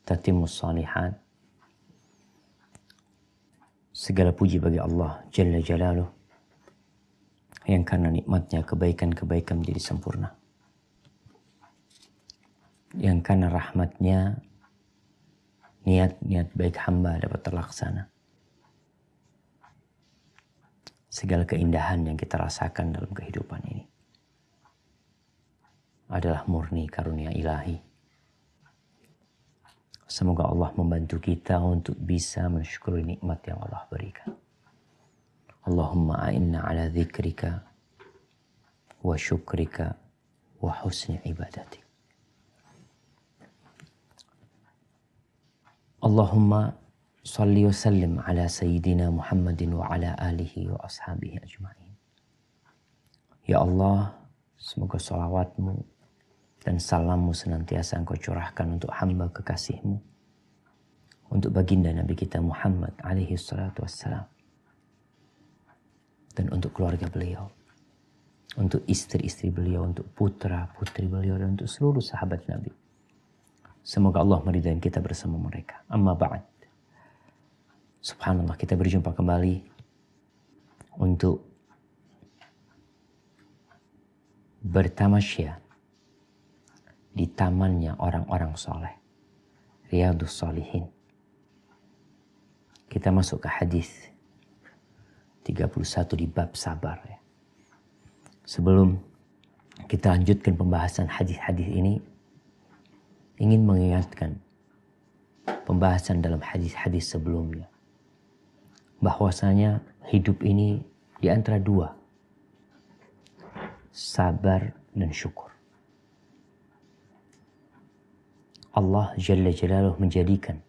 tatimmus shalihat. Segala puji bagi Allah Jalla Jalaluh yang karena nikmatnya kebaikan-kebaikan menjadi sempurna. Yang karena rahmatnya niat-niat baik hamba dapat terlaksana. Segala keindahan yang kita rasakan dalam kehidupan ini adalah murni karunia ilahi. Semoga Allah membantu kita untuk bisa mensyukuri nikmat yang Allah berikan. Allahumma a'inna ala dzikrika wa syukrika wa husni ibadatik. Allahumma salli wa sallim ala sayyidina Muhammadin wa ala alihi wa ashabihi ajma'in. Ya Allah, semoga salawatmu dan salammu senantiasa engkau curahkan untuk hamba kekasihmu, untuk baginda Nabi kita Muhammad alaihi salatu wassalam, dan untuk keluarga beliau, untuk istri-istri beliau, untuk putra-putri beliau, dan untuk seluruh sahabat Nabi. Semoga Allah meridai kita bersama mereka. Amma ba'd. Subhanallah, kita berjumpa kembali untuk bertamasya di tamannya orang-orang soleh, Riyadhus Shalihin. Kita masuk ke hadis 31 di bab sabar. Sebelum kita lanjutkan pembahasan hadis-hadis ini, ingin mengingatkan pembahasan dalam hadis-hadis sebelumnya, bahwasanya hidup ini di antara dua, sabar dan syukur. Allah Jalla Jalaluh menjadikan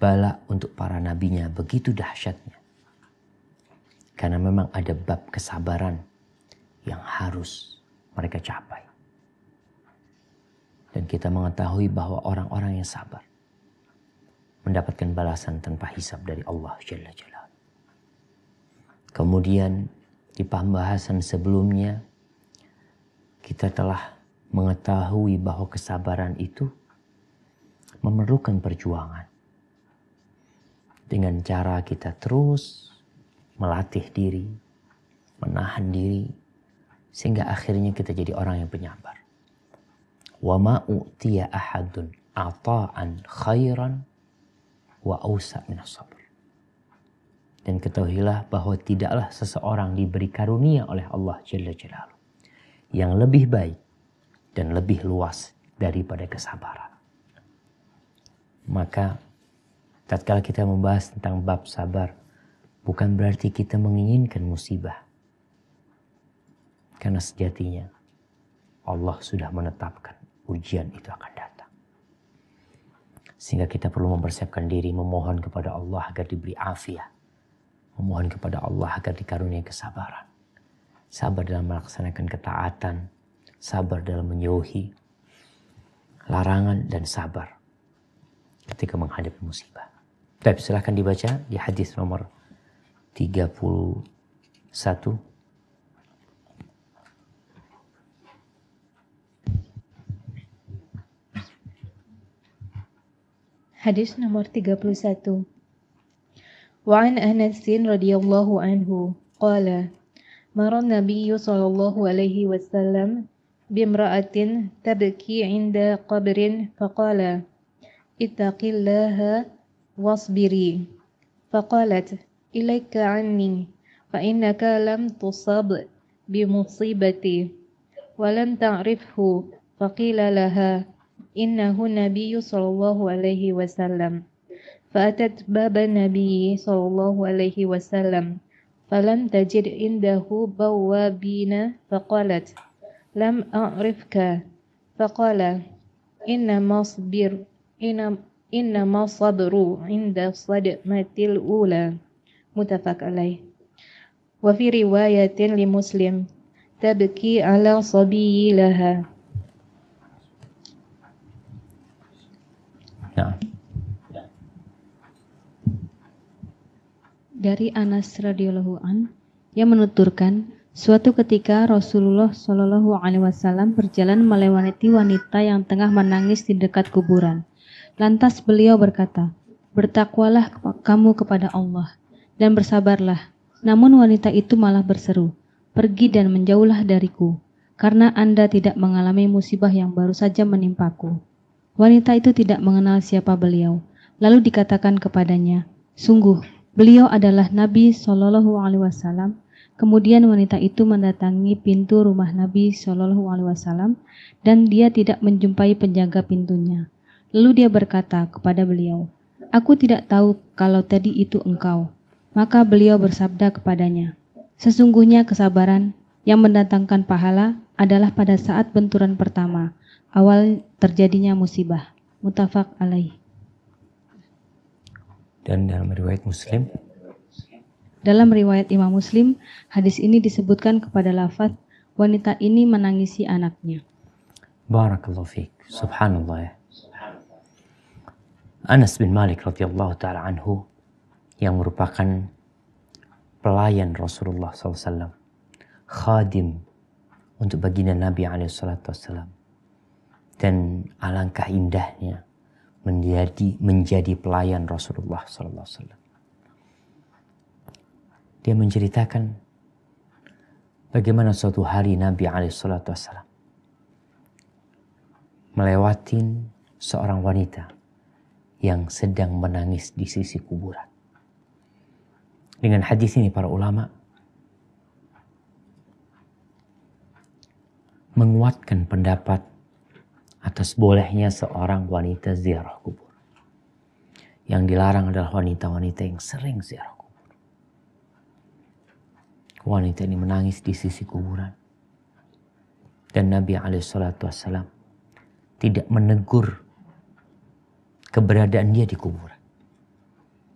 bala untuk para nabinya begitu dahsyatnya, karena memang ada bab kesabaran yang harus mereka capai. Dan kita mengetahui bahwa orang-orang yang sabar mendapatkan balasan tanpa hisab dari Allah Jalla Jalaluh. Kemudian di pembahasan sebelumnya kita telah mengetahui bahwa kesabaran itu memerlukan perjuangan. Dengan cara kita terus melatih diri, menahan diri, sehingga akhirnya kita jadi orang yang penyabar. Wa ma u'tiya ahadun ata'an khairan wa awsa' minas sabr. Dan ketahuilah bahwa tidaklah seseorang diberi karunia oleh Allah Jalla Jalaluh yang lebih baik dan lebih luas daripada kesabaran. Maka tatkala kita membahas tentang bab sabar, bukan berarti kita menginginkan musibah. Karena sejatinya Allah sudah menetapkan ujian itu akan datang. Sehingga kita perlu mempersiapkan diri, memohon kepada Allah agar diberi afiat. Memohon kepada Allah agar dikaruniai kesabaran. Sabar dalam melaksanakan ketaatan. Sabar dalam menjauhi larangan, dan sabar ketika menghadapi musibah. Tapi silahkan dibaca di hadis nomor 31. Hadis nomor 31. Wa an Anas radhiyallahu anhu qala mara an-nabiy sallallahu alaihi wasallam bimra'atin tabki 'inda qabrin faqala ittaqillaha wasbiri faqalat ilaika 'anni fa innaka lam tusab bimusibati wa lam ta'rifhu faqila laha innahu nabiyyu sallallahu alaihi wasallam fa'atat baba nabiyyi sallallahu alaihi wasallam falam tajid indahu bawabina faqalat lam a'rifka faqala innama sabru inda sadmatil ula muttafaq alaih. Wa fi riwayatin li Muslim tabki ala sabiyyi laha. Dari Anas radhiyallahu an yang menuturkan, Suatu ketika Rasulullah Shallallahu Alaihi Wasallam berjalan melewati wanita yang tengah menangis di dekat kuburan. Lantas beliau berkata, "Bertakwalah kamu kepada Allah dan bersabarlah." Namun wanita itu malah berseru, "Pergi dan menjauhlah dariku, karena Anda tidak mengalami musibah yang baru saja menimpaku." Wanita itu tidak mengenal siapa beliau. Lalu dikatakan kepadanya, "Sungguh, beliau adalah Nabi Shallallahu Alaihi Wasallam." Kemudian wanita itu mendatangi pintu rumah Nabi Shallallahu Alaihi Wasallam dan dia tidak menjumpai penjaga pintunya. Lalu dia berkata kepada beliau, "Aku tidak tahu kalau tadi itu engkau." Maka beliau bersabda kepadanya, "Sesungguhnya kesabaran yang mendatangkan pahala adalah pada saat benturan pertama, awal terjadinya musibah." Muttafaq alaih. Dan dalam riwayat Muslim, dalam riwayat Imam Muslim, hadis ini disebutkan kepada lafaz wanita ini menangisi anaknya. Barakallahu fiik. Subhanallah ya. Anas bin Malik radhiyallahu taala anhu yang merupakan pelayan Rasulullah SAW, khadim untuk baginda Nabi SAW, dan alangkah indahnya menjadi pelayan Rasulullah SAW. Dia menceritakan bagaimana suatu hari Nabi SAW melewatin seorang wanita yang sedang menangis di sisi kuburan. Dengan hadis ini para ulama menguatkan pendapat atas bolehnya seorang wanita ziarah kubur. Yang dilarang adalah wanita-wanita yang sering ziarah kubur. Wanita ini menangis di sisi kuburan. Dan Nabi SAW tidak menegur keberadaan dia di kuburan.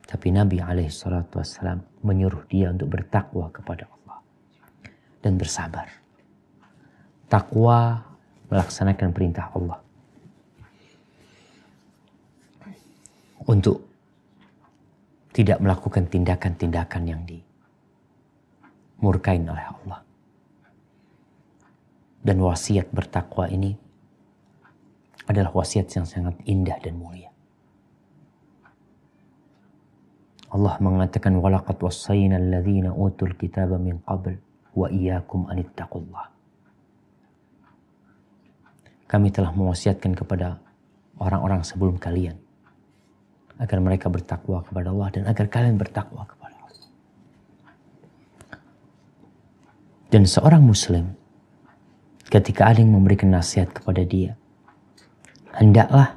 Tapi Nabi SAW menyuruh dia untuk bertakwa kepada Allah dan bersabar. Takwa melaksanakan perintah Allah untuk tidak melakukan tindakan-tindakan yang dimurkain oleh Allah. Dan wasiat bertakwa ini adalah wasiat yang sangat indah dan mulia. Allah mengatakan, walaqad wassayna alladhina utul kitaba min qabl wa iyyakum an ittaqullah. Kami telah mewasiatkan kepada orang-orang sebelum kalian agar mereka bertakwa kepada Allah dan agar kalian bertakwa kepada Allah. Dan seorang muslim ketika ada yang memberikan nasihat kepada dia, hendaklah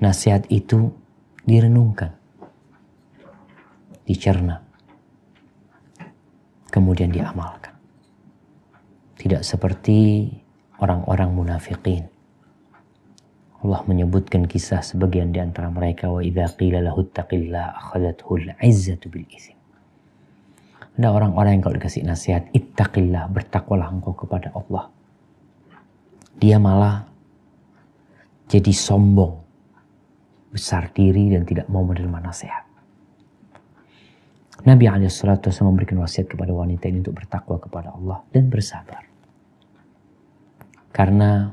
nasihat itu direnungkan, dicerna, kemudian diamalkan. Tidak seperti orang-orang munafikin. Allah menyebutkan kisah sebagian di antara mereka, wa idza qila lahu ittaqillah akhadhathu al-'izzatu bil itsm. Ada orang-orang yang kalau dikasih nasihat, ittaqillah, bertakwalah engkau kepada Allah, dia malah jadi sombong, besar diri dan tidak mau menerima nasihat. Nabi SAW memberikan wasiat kepada wanita ini untuk bertakwa kepada Allah dan bersabar. Karena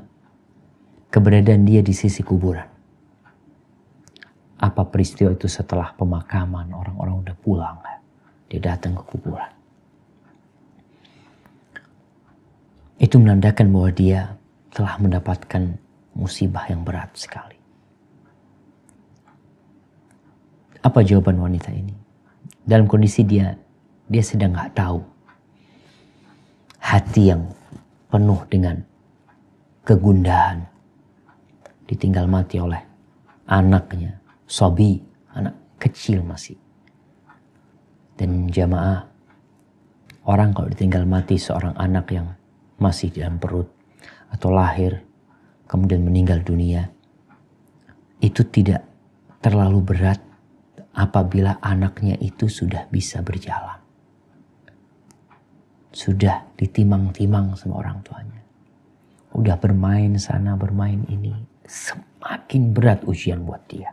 keberadaan dia di sisi kuburan. Apa peristiwa itu setelah pemakaman, orang-orang udah pulang, dia datang ke kuburan. Itu menandakan bahwa dia telah mendapatkan musibah yang berat sekali. Apa jawaban wanita ini? Dalam kondisi dia sedang gak tahu. Hati yang penuh dengan kegundahan. Ditinggal mati oleh anaknya. Sobi, anak kecil masih. Dan jamaah, orang kalau ditinggal mati seorang anak yang masih di dalam perut atau lahir, kemudian meninggal dunia, itu tidak terlalu berat apabila anaknya itu sudah bisa berjalan. Sudah ditimang-timang sama orang tuanya. Udah bermain sana, bermain ini. Semakin berat ujian buat dia.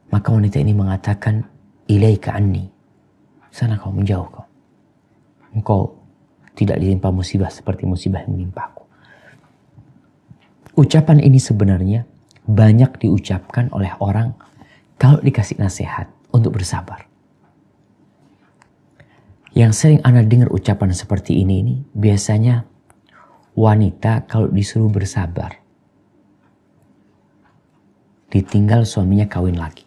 Maka wanita ini mengatakan, ilaika anni. Sana kau, menjauh kau. engkau tidak ditimpa musibah seperti musibah yang menimpaku. Ucapan ini sebenarnya banyak diucapkan oleh orang kalau dikasih nasihat untuk bersabar. Yang sering Ana dengar ucapan seperti ini biasanya wanita kalau disuruh bersabar, ditinggal suaminya kawin lagi.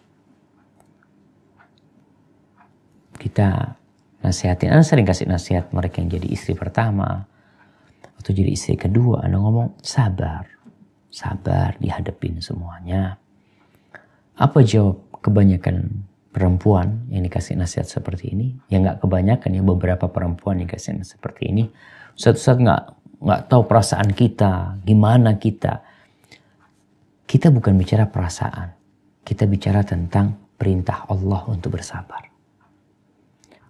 Kita nasihatin, Ana sering kasih nasihat mereka yang jadi istri pertama atau jadi istri kedua. Ana ngomong sabar, sabar dihadapin semuanya. Apa jawab kebanyakan perempuan yang dikasih nasihat seperti ini? Ya nggak kebanyakan ya, beberapa perempuan yang dikasih nasihat seperti ini. Suatu saat nggak tahu perasaan kita, gimana kita. Kita bukan bicara perasaan, kita bicara tentang perintah Allah untuk bersabar.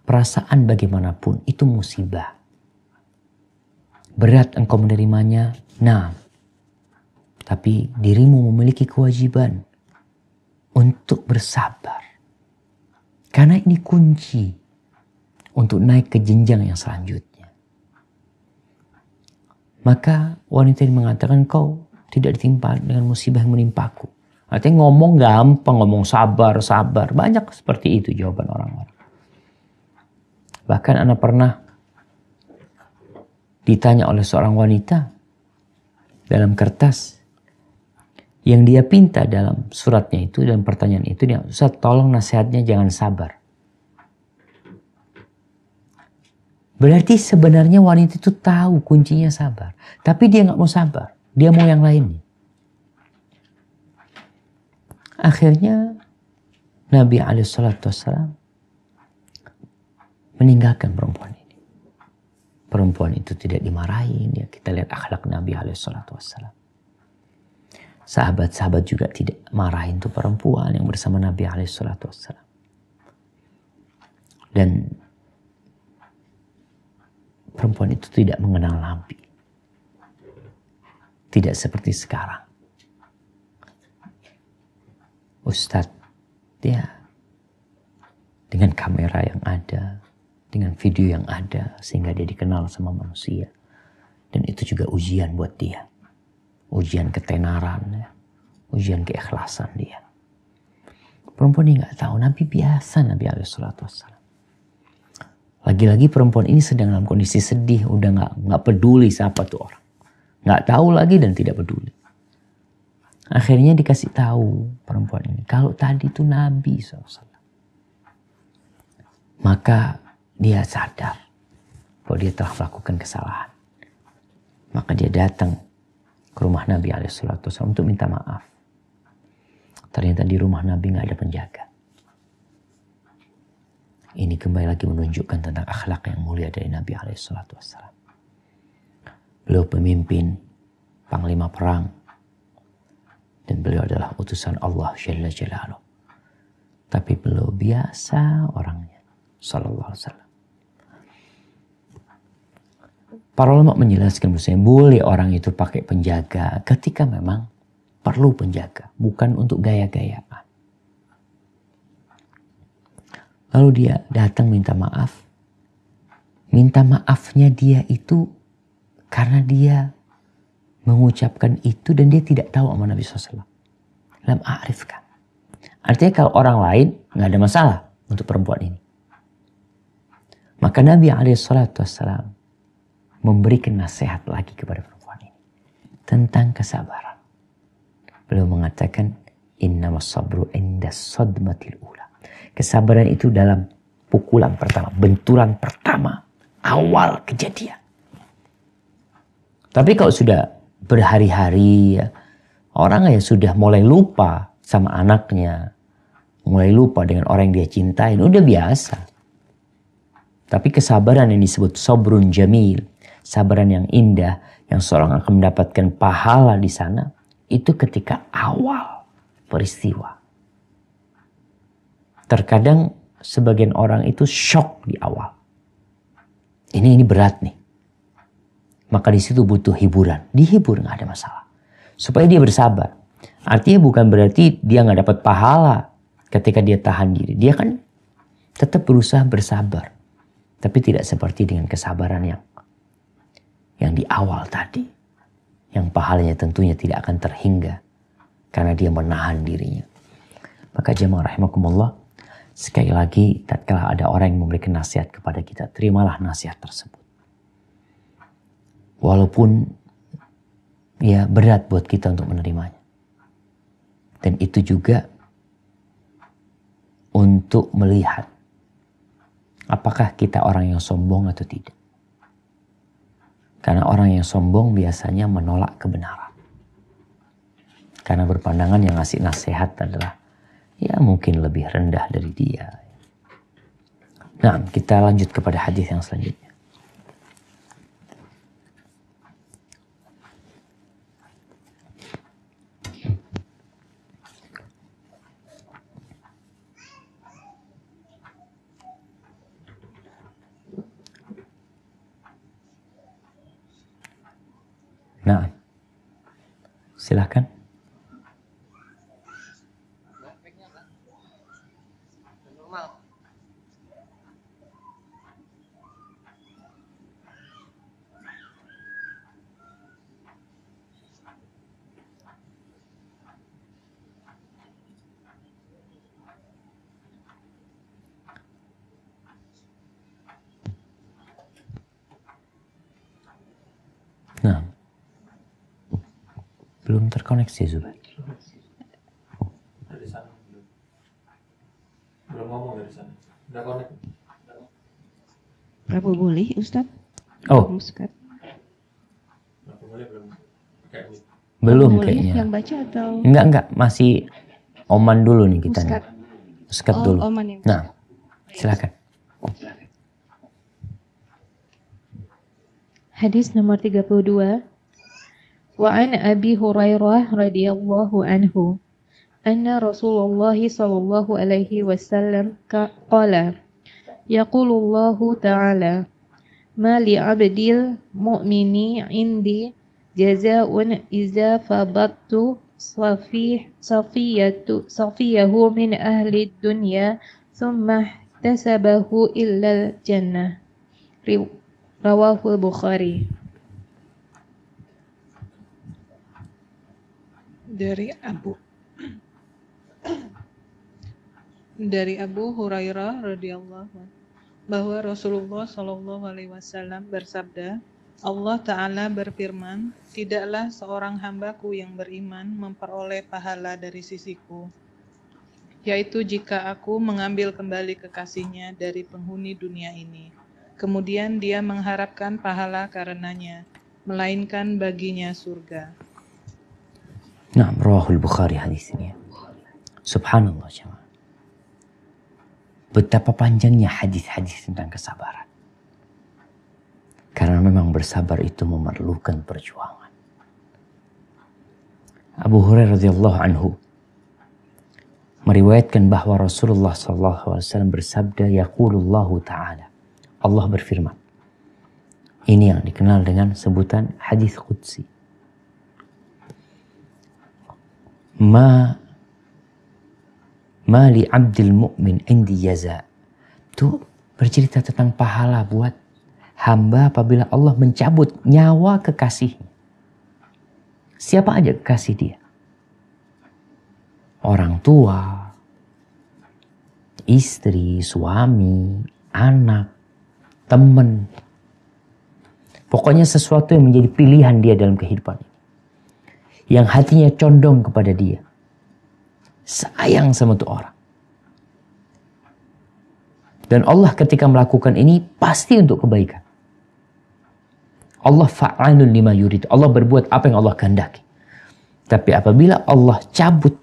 Perasaan bagaimanapun itu musibah. Berat engkau menerimanya, nah. Tapi dirimu memiliki kewajiban untuk bersabar. Karena ini kunci untuk naik ke jenjang yang selanjutnya. Maka wanita ini mengatakan, kau tidak ditimpa dengan musibah yang menimpaku. Artinya ngomong gampang, ngomong sabar, sabar. Banyak seperti itu jawaban orang-orang. Bahkan Ana pernah ditanya oleh seorang wanita dalam kertas. Yang dia pinta dalam suratnya itu, dalam pertanyaan itu, dia, Ustaz tolong nasihatnya jangan sabar. Berarti sebenarnya wanita itu tahu kuncinya sabar. Tapi dia nggak mau sabar. Dia mau yang lainnya. Akhirnya Nabi SAW meninggalkan perempuan ini. Perempuan itu tidak dimarahin. Ya, kita lihat akhlak Nabi SAW. Sahabat-sahabat juga tidak marahin tuh perempuan yang bersama Nabi SAW. Dan perempuan itu tidak mengenal Nabi. Tidak seperti sekarang. Ustadz, dia dengan kamera yang ada, dengan video yang ada, sehingga dia dikenal sama manusia. Dan itu juga ujian buat dia. Ujian ketenaran, ya. Ujian keikhlasan dia. Perempuan ini nggak tahu, Nabi biasa, Nabi SAW. Lagi-lagi perempuan ini sedang dalam kondisi sedih, udah nggak peduli siapa tuh orang, nggak tahu lagi dan tidak peduli. Akhirnya dikasih tahu perempuan ini, kalau tadi itu Nabi SAW. Maka dia sadar bahwa dia telah melakukan kesalahan. Maka dia datang ke rumah Nabi SAW untuk minta maaf. Ternyata di rumah Nabi nggak ada penjaga. Ini kembali lagi menunjukkan tentang akhlak yang mulia dari Nabi SAW. Beliau pemimpin, panglima perang, dan beliau adalah utusan Allah Jalla Jalaluh. Tapi beliau biasa orangnya, Sallallahu Alaihi Wasallam. Para ulama menjelaskan bahwasanya boleh orang itu pakai penjaga ketika memang perlu penjaga, bukan untuk gaya-gayaan. Lalu dia datang minta maaf. Minta maafnya dia itu karena dia mengucapkan itu dan dia tidak tahu sama Nabi SAW. Lam a'rifkan. Artinya kalau orang lain nggak ada masalah untuk perempuan ini. Maka Nabi SAW memberikan nasihat lagi kepada perempuan ini tentang kesabaran. Beliau mengatakan, innamas sabru inda sadmatil ula. Kesabaran itu dalam pukulan pertama, benturan pertama, awal kejadian. Tapi kalau sudah berhari-hari, ya, orang ya sudah mulai lupa sama anaknya, mulai lupa dengan orang yang dia cintain, udah biasa. Tapi kesabaran yang disebut sabrun jamil, sabaran yang indah, yang seorang akan mendapatkan pahala di sana, itu ketika awal peristiwa. Terkadang sebagian orang itu shock di awal. Ini berat nih. Maka di situ butuh hiburan. Dihibur nggak ada masalah. Supaya dia bersabar. Artinya bukan berarti dia nggak dapat pahala ketika dia tahan diri. Dia kan tetap berusaha bersabar. Tapi tidak seperti dengan kesabaran yang di awal tadi. Yang pahalanya tentunya tidak akan terhingga karena dia menahan dirinya. Maka jemaah rahimakumullah, sekali lagi tatkala ada orang yang memberikan nasihat kepada kita, terimalah nasihat tersebut. Walaupun ya berat buat kita untuk menerimanya. Dan itu juga untuk melihat apakah kita orang yang sombong atau tidak. Karena orang yang sombong biasanya menolak kebenaran. Karena berpandangan yang ngasih nasihat adalah ya mungkin lebih rendah dari dia. Nah, kita lanjut kepada hadis yang selanjutnya. Nah, silakan. Nah, belum terkoneksi Zubair. Dari sana belum ngomong dari sana. Udah connect. Berapa boleh Ustaz? Oh, Muskat. Berapa boleh belum pakai mic. belum Boleh kayaknya. yang baca atau Enggak, masih Oman dulu nih kita nih. Muskat? Muskat dulu. Oman yang Nah, silakan. Hadis nomor 32. Wa an Abi Hurairah radhiyallahu anhu anna Rasulullah sallallahu alaihi wasallam qala yaqulullahu ta'ala ma li 'abdil mu'mini 'indi jazaa'un iza fadattu safiyahu min ahli dunya thumma ihtasabahu illa jannah. Rawahul Bukhari. Dari Abu Hurairah radhiyallahu anhu bahwa Rasulullah Shallallahu alaihi wasallam bersabda, Allah Ta'ala berfirman, tidaklah seorang hambaku yang beriman memperoleh pahala dari sisiku, yaitu jika aku mengambil kembali kekasihnya dari penghuni dunia ini, kemudian dia mengharapkan pahala karenanya, melainkan baginya surga. Nah, rawahul Bukhari hadis ini. Subhanallah jemaah. Betapa panjangnya hadis-hadis tentang kesabaran. Karena memang bersabar itu memerlukan perjuangan. Abu Hurairah radhiyallahu anhu meriwayatkan bahwa Rasulullah sallallahu alaihi wasallam bersabda, yaqulullahu ta'ala. Allah berfirman. Ini yang dikenal dengan sebutan hadis qudsi. Ma li abdil mu'min indi jaza. Itu bercerita tentang pahala buat hamba apabila Allah mencabut nyawa kekasihnya. Siapa aja kekasih dia? Orang tua, istri, suami, anak, teman. Pokoknya sesuatu yang menjadi pilihan dia dalam kehidupan. Yang hatinya condong kepada dia. Sayang sama tuh orang. Dan Allah ketika melakukan ini pasti untuk kebaikan. Allah fa'alun lima yurid. Allah berbuat apa yang Allah kehendaki. Tapi apabila Allah cabut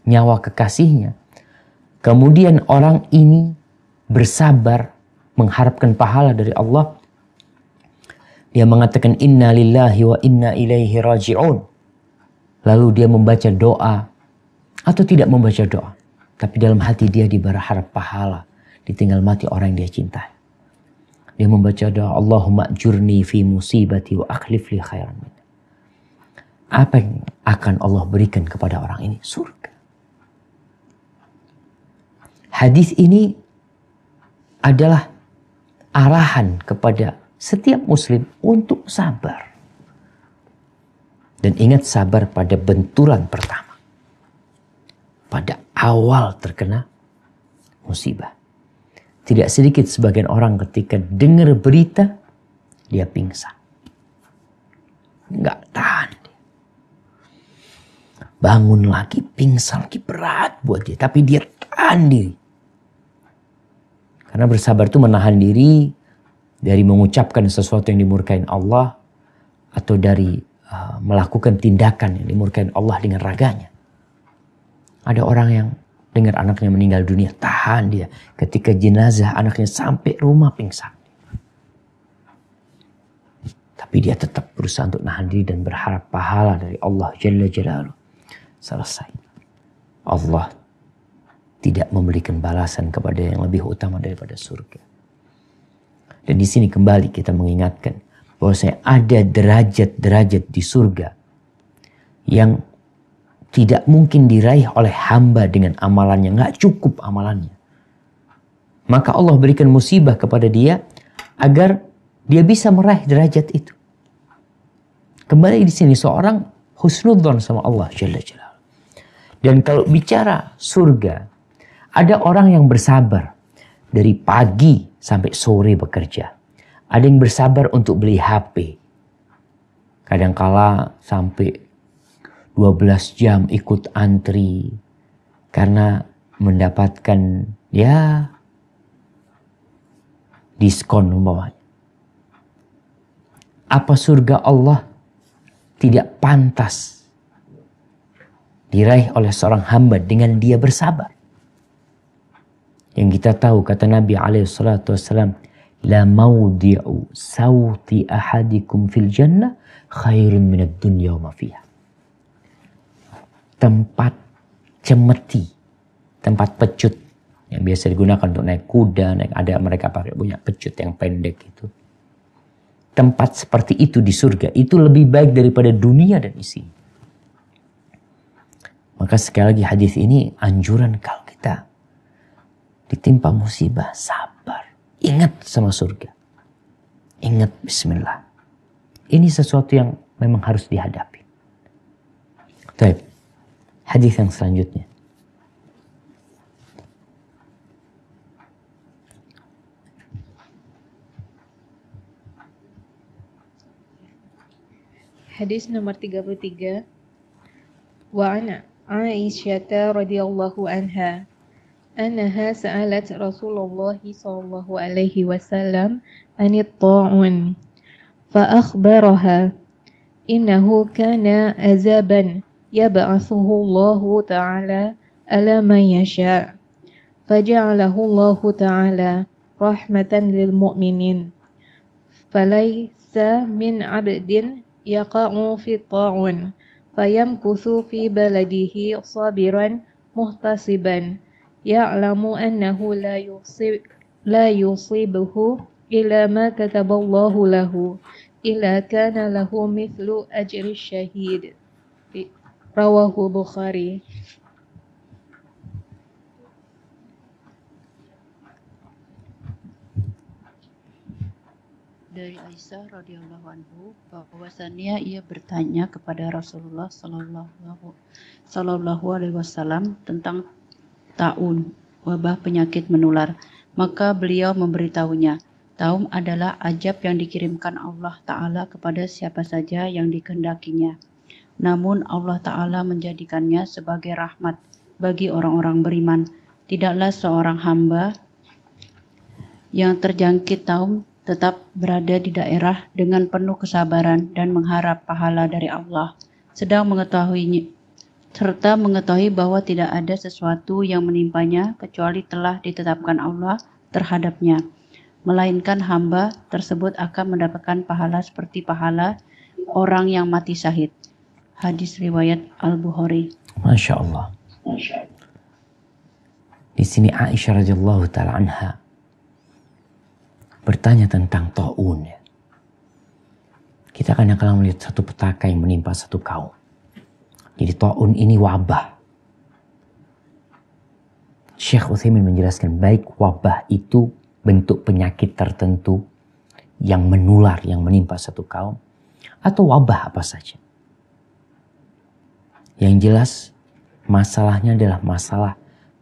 nyawa kekasihnya, kemudian orang ini bersabar mengharapkan pahala dari Allah, dia mengatakan inna lillahi wa inna ilaihi raji'un. Lalu dia membaca doa atau tidak membaca doa, tapi dalam hati dia berharap pahala ditinggal mati orang yang dia cintai. Dia membaca doa, Allahumma ajurni fi musibati wa akhlif li khairan minha. Apa yang akan Allah berikan kepada orang ini? Surga. Hadis ini adalah arahan kepada setiap muslim untuk sabar. Dan ingat, sabar pada benturan pertama. Pada awal terkena musibah. Tidak sedikit sebagian orang ketika dengar berita, dia pingsan. Nggak tahan. Bangun lagi, pingsan lagi, berat buat dia. Tapi dia tahan diri. Karena bersabar itu menahan diri dari mengucapkan sesuatu yang dimurkain Allah. Atau dari melakukan tindakan yang dimurkain Allah dengan raganya. Ada orang yang dengar anaknya meninggal dunia, tahan dia. Ketika jenazah anaknya sampai rumah, pingsan. Tapi dia tetap berusaha untuk nahan diri dan berharap pahala dari Allah Jalla Jalaluh. Selesai. Allah tidak memberikan balasan kepada yang lebih utama daripada surga. Dan di sini kembali kita mengingatkan bahwasanya ada derajat-derajat di surga yang tidak mungkin diraih oleh hamba dengan amalannya. Nggak cukup amalannya. Maka Allah berikan musibah kepada dia agar dia bisa meraih derajat itu. Kembali di sini seorang husnudzon sama Allah Jalla Jalaluh. Dan kalau bicara surga, ada orang yang bersabar dari pagi sampai sore bekerja. Ada yang bersabar untuk beli HP. Kadangkala sampai 12 jam ikut antri. Karena mendapatkan diskon umpamanya. Apa surga Allah tidak pantas diraih oleh seorang hamba dengan dia bersabar? Yang kita tahu kata Nabi SAW, la mawdi'u sawti ahadikum fil jannah khairun minad dunya wa ma fiha. Tempat cemeti, tempat pecut yang biasa digunakan untuk naik kuda, ada mereka pakai punya pecut yang pendek itu. Tempat seperti itu di surga itu lebih baik daripada dunia dan isi. Maka sekali lagi hadis ini anjuran kalau kita ditimpa musibah, sabar. Ingat sama surga. Ingat bismillah. Ini sesuatu yang memang harus dihadapi. Baik. Hadis yang selanjutnya. Hadis nomor 33. Wa an Aisyah radhiyallahu anha أنها سألت رسول الله صلى الله عليه وسلم عن الطاعون فأخبرها إنه كان عذابا يبعثه الله تعالى على من يشاء فجعله الله تعالى رحمة للمؤمنين فليس من عبد يقع في الطاعون فيمكث في بلده صابرا محتسبا يعلم أنه لا يصيبه إلا ما كتب الله له إلا كان له مثل أجر الشهيد رواه البخاري. Dari Aisyah radhiyallahu anhu bahwasannya ia bertanya kepada Rasulullah sallallahu alaihi wasallam tentang taun, wabah penyakit menular. Maka beliau memberitahunya, taun adalah ajab yang dikirimkan Allah Ta'ala kepada siapa saja yang dikehendakinya. Namun Allah Ta'ala menjadikannya sebagai rahmat bagi orang-orang beriman. Tidaklah seorang hamba yang terjangkit taun tetap berada di daerah dengan penuh kesabaran dan mengharap pahala dari Allah, serta mengetahui bahwa tidak ada sesuatu yang menimpanya kecuali telah ditetapkan Allah terhadapnya, melainkan hamba tersebut akan mendapatkan pahala seperti pahala orang yang mati syahid. Hadis riwayat Al-Bukhari. Masya Allah. Di sini Aisyah radhiyallahu taala anha bertanya tentang taun. Kita kadang-kadang melihat satu petaka yang menimpa satu kaum. Jadi taun ini wabah. Syekh Utsaimin menjelaskan baik wabah itu bentuk penyakit tertentu yang menular, yang menimpa satu kaum, atau wabah apa saja. Yang jelas, masalahnya adalah masalah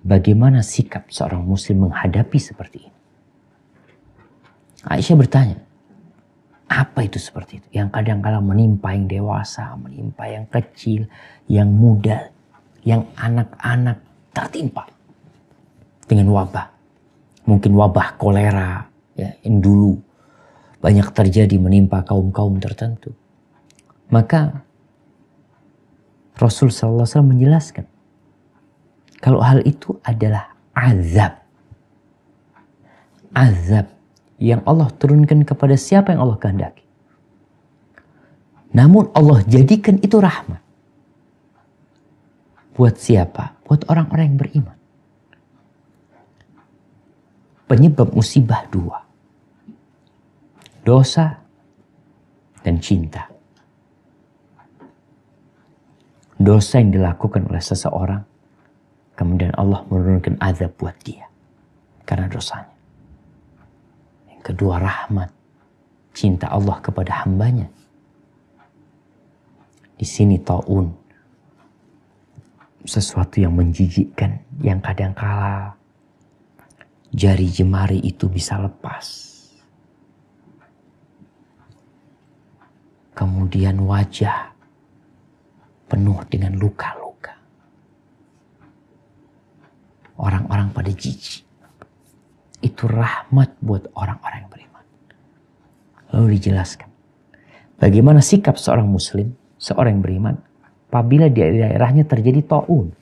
bagaimana sikap seorang muslim menghadapi seperti ini. Aisyah bertanya, apa itu seperti itu? Yang kadang-kala menimpa yang dewasa, menimpa yang kecil, yang muda, yang anak-anak tertimpa dengan wabah. Mungkin wabah kolera ya, yang dulu banyak terjadi menimpa kaum-kaum tertentu. Maka Rasul SAW menjelaskan kalau hal itu adalah azab. Azab yang Allah turunkan kepada siapa yang Allah kehendaki. Namun Allah jadikan itu rahmat. Buat siapa? Buat orang-orang yang beriman. Penyebab musibah dua. Dosa dan cinta. Dosa yang dilakukan oleh seseorang, kemudian Allah menurunkan azab buat dia karena dosanya. Yang kedua, rahmat, cinta Allah kepada hambanya. Di sini taun, sesuatu yang menjijikkan, yang kadangkala jari jemari itu bisa lepas. Kemudian wajah penuh dengan luka-luka. Orang-orang pada jijik. Itu rahmat buat orang-orang yang beriman. Lalu dijelaskan bagaimana sikap seorang muslim, seorang yang beriman, apabila di daerahnya terjadi taun.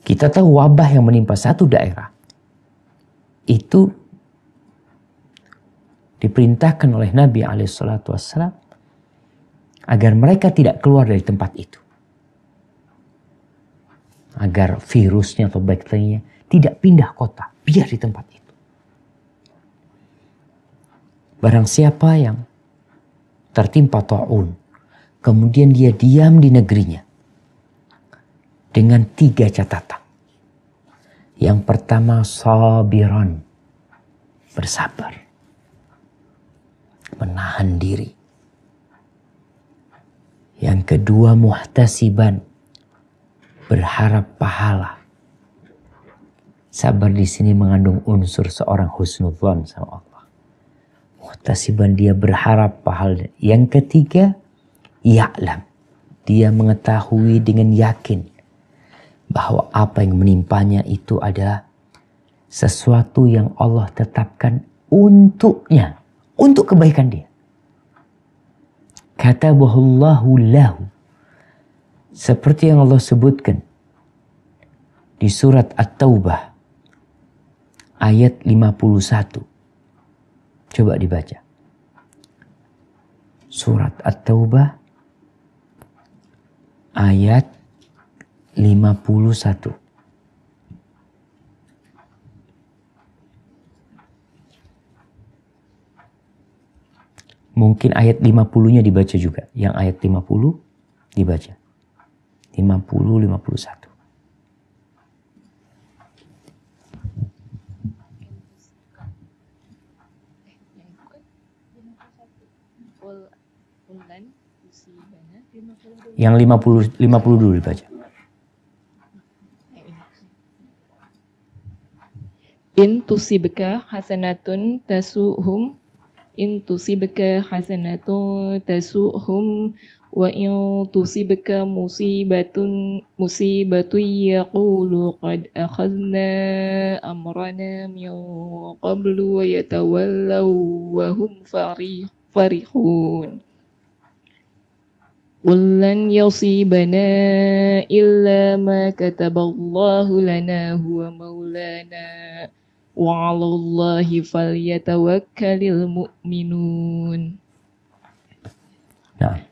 Kita tahu wabah yang menimpa satu daerah itu diperintahkan oleh Nabi SAW agar mereka tidak keluar dari tempat itu. Agar virusnya atau bakterinya tidak pindah kota, biar di tempat itu. Barang siapa yang tertimpa taun, kemudian dia diam di negerinya dengan 3 catatan. Yang pertama, sabiran, bersabar, menahan diri. Yang kedua, muhtasiban, berharap pahala. Sabar di sini mengandung unsur seorang husnudzon sama Allah. Muhtasiban, dia berharap pahala. Yang ketiga, ya'lam, dia mengetahui dengan yakin bahwa apa yang menimpanya itu adalah sesuatu yang Allah tetapkan untuknya, untuk kebaikan dia. Katabahullahu lahu, seperti yang Allah sebutkan di surat At-Taubah ayat 51. Coba dibaca. Surat At-Taubah ayat 51. Mungkin ayat 50-nya dibaca juga. Yang ayat 50 dibaca. 50, 51. Yang 50 dulu dibaca. In tusibka hasanatun tasuhum, in tusibka hasanatun tasuhum, wa in tusibka musibatun yaqulu qad akhadna amrana min qablu wa yatawallaw wa hum farihun. Qul lan yusibana illa ma kataballahu lana huwa maulana wa 'alallahi falyatawakkalul mu'minun. Nah,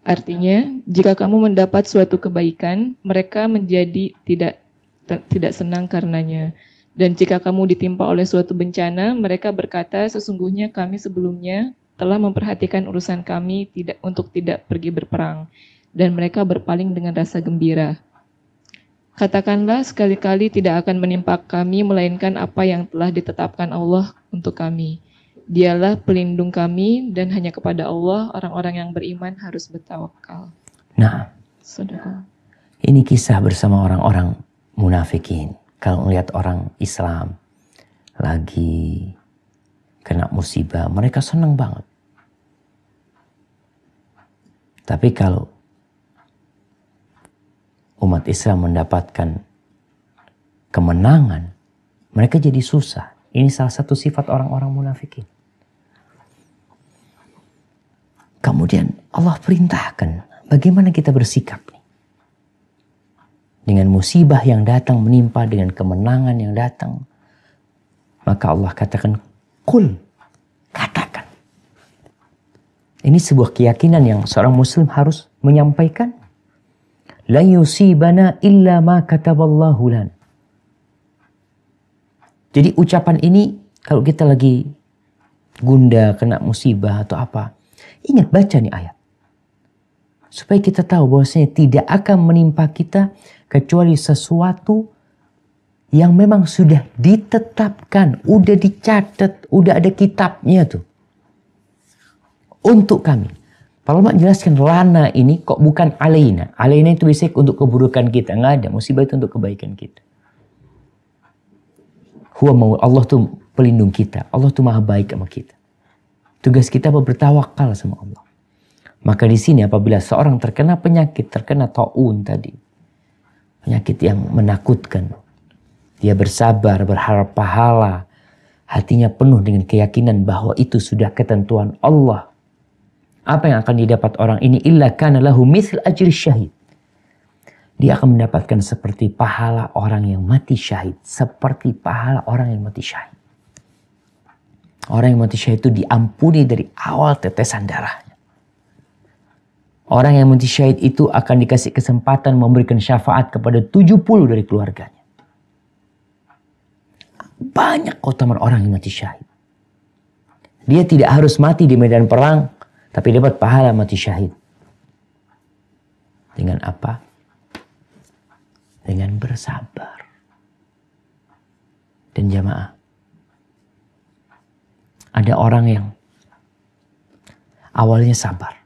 artinya, jika kamu mendapat suatu kebaikan, mereka menjadi tidak senang karenanya. Dan jika kamu ditimpa oleh suatu bencana, mereka berkata, sesungguhnya kami sebelumnya telah memperhatikan urusan kami untuk tidak pergi berperang. Dan mereka berpaling dengan rasa gembira. Katakanlah, sekali-kali tidak akan menimpa kami melainkan apa yang telah ditetapkan Allah untuk kami. Dialah pelindung kami dan hanya kepada Allah orang-orang yang beriman harus bertawakal. Nah, Sedekah. ini kisah bersama orang-orang munafikin. Kalau melihat orang Islam lagi kena musibah, mereka senang banget. Tapi kalau umat Islam mendapatkan kemenangan, mereka jadi susah. Ini salah satu sifat orang-orang munafikin. Kemudian Allah perintahkan bagaimana kita bersikap nih. Dengan musibah yang datang menimpa, dengan kemenangan yang datang. Maka Allah katakan, Qul, katakan. Ini sebuah keyakinan yang seorang muslim harus menyampaikan. La yusibana illa ma kataballahu lan. Jadi ucapan ini kalau kita lagi gundah, kena musibah atau apa, ingat baca nih ayat. Supaya kita tahu bahwasanya tidak akan menimpa kita kecuali sesuatu yang memang sudah ditetapkan, udah dicatat, udah ada kitabnya tuh. Untuk kami. Para ulama jelaskan lana ini kok bukan alaina. Alaina itu biasanya untuk keburukan kita. Nggak ada. Musibah itu untuk kebaikan kita. Allah tuh pelindung kita. Allah tuh maha baik sama kita. Tugas kita bertawakal sama Allah. Maka di sini apabila seorang terkena penyakit, terkena taun tadi. Penyakit yang menakutkan. Dia bersabar, berharap pahala. Hatinya penuh dengan keyakinan bahwa itu sudah ketentuan Allah. Apa yang akan didapat orang ini? Illa kana lahu mithl ajri syahid. Dia akan mendapatkan seperti pahala orang yang mati syahid. Seperti pahala orang yang mati syahid. Orang yang mati syahid itu diampuni dari awal tetesan darahnya. Orang yang mati syahid itu akan dikasih kesempatan memberikan syafaat kepada 70 dari keluarganya. Banyak keutamaan orang yang mati syahid. Dia tidak harus mati di medan perang. Tapi dapat pahala mati syahid. Dengan apa? Dengan bersabar. Dan jamaah. Ada orang yang awalnya sabar.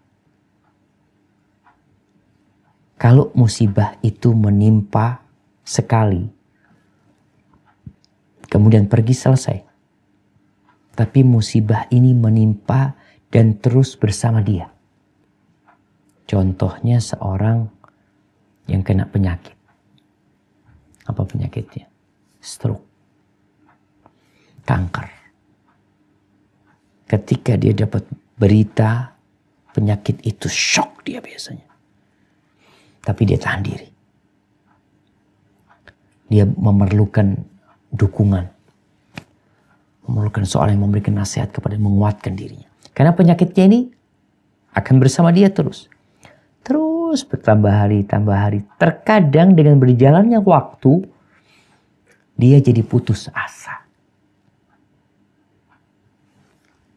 Kalau musibah itu menimpa sekali. Kemudian pergi selesai. Tapi musibah ini menimpa dan terus bersama dia. Contohnya seorang yang kena penyakit. Apa penyakitnya? Stroke. Kanker. Ketika dia dapat berita penyakit itu, shock dia biasanya. Tapi dia tahan diri. Dia memerlukan dukungan. Memerlukan seorang yang memberikan nasihat kepada menguatkan dirinya. Karena penyakitnya ini akan bersama dia terus. Terus bertambah hari, tambah hari. Terkadang dengan berjalannya waktu, dia jadi putus asa.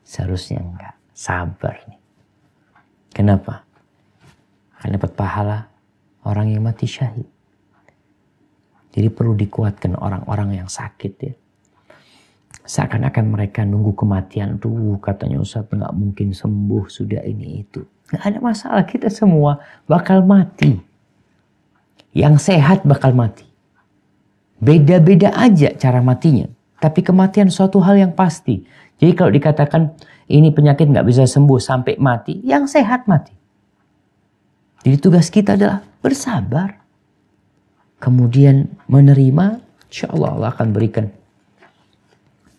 Seharusnya enggak. Sabar nih. Kenapa? Karena dapat pahala orang yang mati syahid. Jadi perlu dikuatkan orang-orang yang sakit ya. Seakan-akan mereka nunggu kematian. Katanya Ustaz nggak mungkin sembuh sudah ini itu. Nggak ada masalah, kita semua bakal mati. Yang sehat bakal mati. Beda-beda aja cara matinya. Tapi kematian suatu hal yang pasti. Jadi kalau dikatakan ini penyakit nggak bisa sembuh sampai mati, yang sehat mati. Jadi tugas kita adalah bersabar. Kemudian menerima, insya Allah Allah akan berikan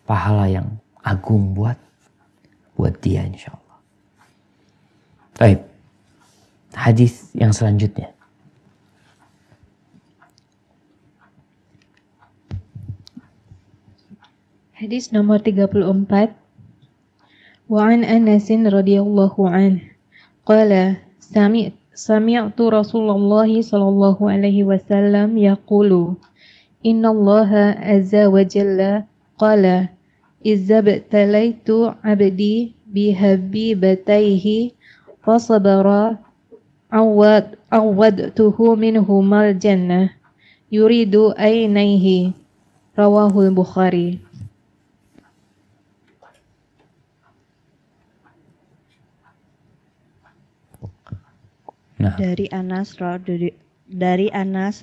pahala yang agung buat dia insya Allah. Baik. Hadis yang selanjutnya. Hadis nomor 34. Wa an Anas radhiyallahu anhu qala sami'tu Rasulullah sallallahu alaihi wasallam yaqulu innallaha azza wa jalla qala izabtalaitu abdi bihabibataihi fasabara awadtuhu minhumal jannah yuridu ainaihi. Rawahul Bukhari. Nah, dari Anas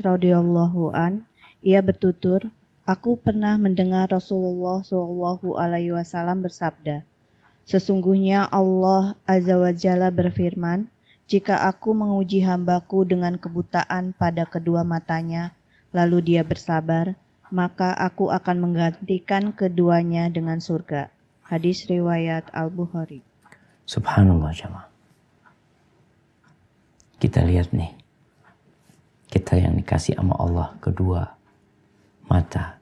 radhiyallahu an, ia bertutur, aku pernah mendengar Rasulullah Shallallahu alaihi wasallam bersabda, sesungguhnya Allah Azza wa Jalla berfirman, jika aku menguji hambaku dengan kebutaan pada kedua matanya, lalu dia bersabar, maka aku akan menggantikan keduanya dengan surga. Hadis riwayat Al-Bukhari. subhanallah jemaah. Kita lihat nih, kita yang dikasih sama Allah kedua mata.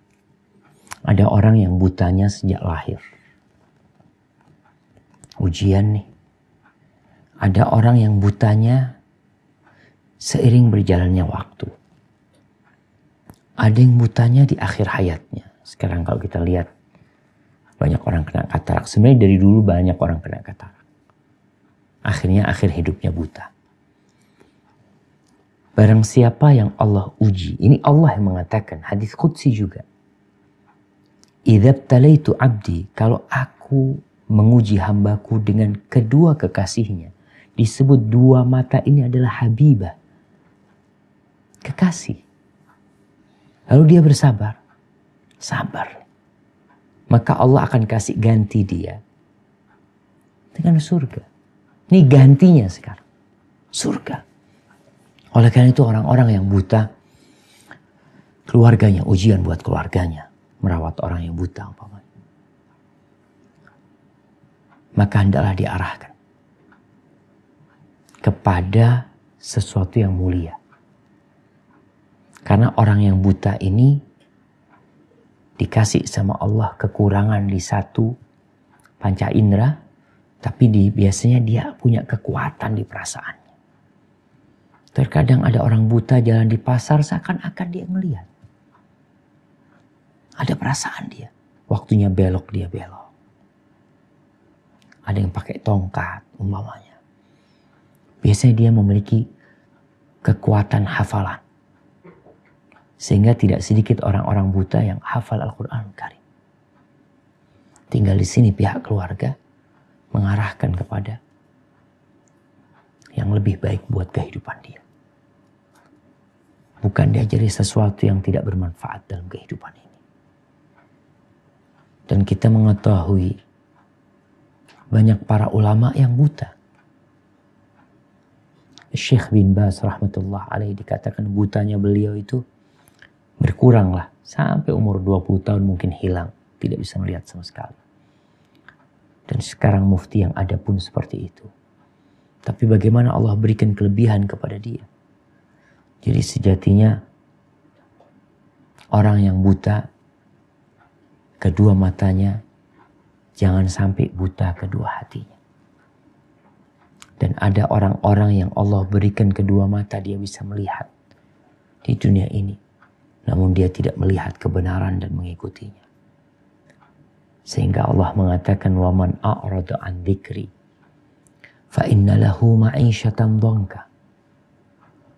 Ada orang yang butanya sejak lahir. Ujian nih. Ada orang yang butanya seiring berjalannya waktu. Ada yang butanya di akhir hayatnya. Sekarang kalau kita lihat, banyak orang kena katarak. Sebenarnya dari dulu banyak orang kena katarak. Akhirnya akhir hidupnya buta. Barang siapa yang Allah uji, ini Allah yang mengatakan, hadis qudsi juga. Idza btalaitu abdi, kalau aku menguji hambaku dengan kedua kekasihnya, disebut dua mata ini adalah habibah, kekasih. Lalu dia bersabar, sabar. Maka Allah akan kasih ganti dia dengan surga. Ini gantinya sekarang, surga. Oleh karena itu orang-orang yang buta, keluarganya, ujian buat keluarganya. Merawat orang yang buta umpamanya. Maka hendaklah diarahkan kepada sesuatu yang mulia. Karena orang yang buta ini dikasih sama Allah kekurangan di satu panca indera, tapi biasanya dia punya kekuatan di perasaan. Terkadang ada orang buta jalan di pasar seakan-akan dia melihat. Ada perasaan dia. Waktunya belok dia belok. Ada yang pakai tongkat umpamanya. Biasanya dia memiliki kekuatan hafalan. Sehingga tidak sedikit orang-orang buta yang hafal Al-Quran Karim. Tinggal di sini pihak keluarga mengarahkan kepada yang lebih baik buat kehidupan dia. Bukan diajari sesuatu yang tidak bermanfaat dalam kehidupan ini. Dan kita mengetahui banyak para ulama yang buta. Syekh bin Baz rahmatullah alaih dikatakan butanya beliau itu berkuranglah. Sampai umur 20 tahun mungkin hilang. Tidak bisa melihat sama sekali. Dan sekarang mufti yang ada pun seperti itu. Tapi bagaimana Allah berikan kelebihan kepada dia. Jadi sejatinya orang yang buta kedua matanya jangan sampai buta kedua hatinya. Dan ada orang-orang yang Allah berikan kedua mata dia bisa melihat di dunia ini. Namun dia tidak melihat kebenaran dan mengikutinya. Sehingga Allah mengatakan وَمَنْ أَعْرَضَ عَنْ ذِكْرِ فَإِنَّ لَهُ مَعِيشَةً ضَنْكَ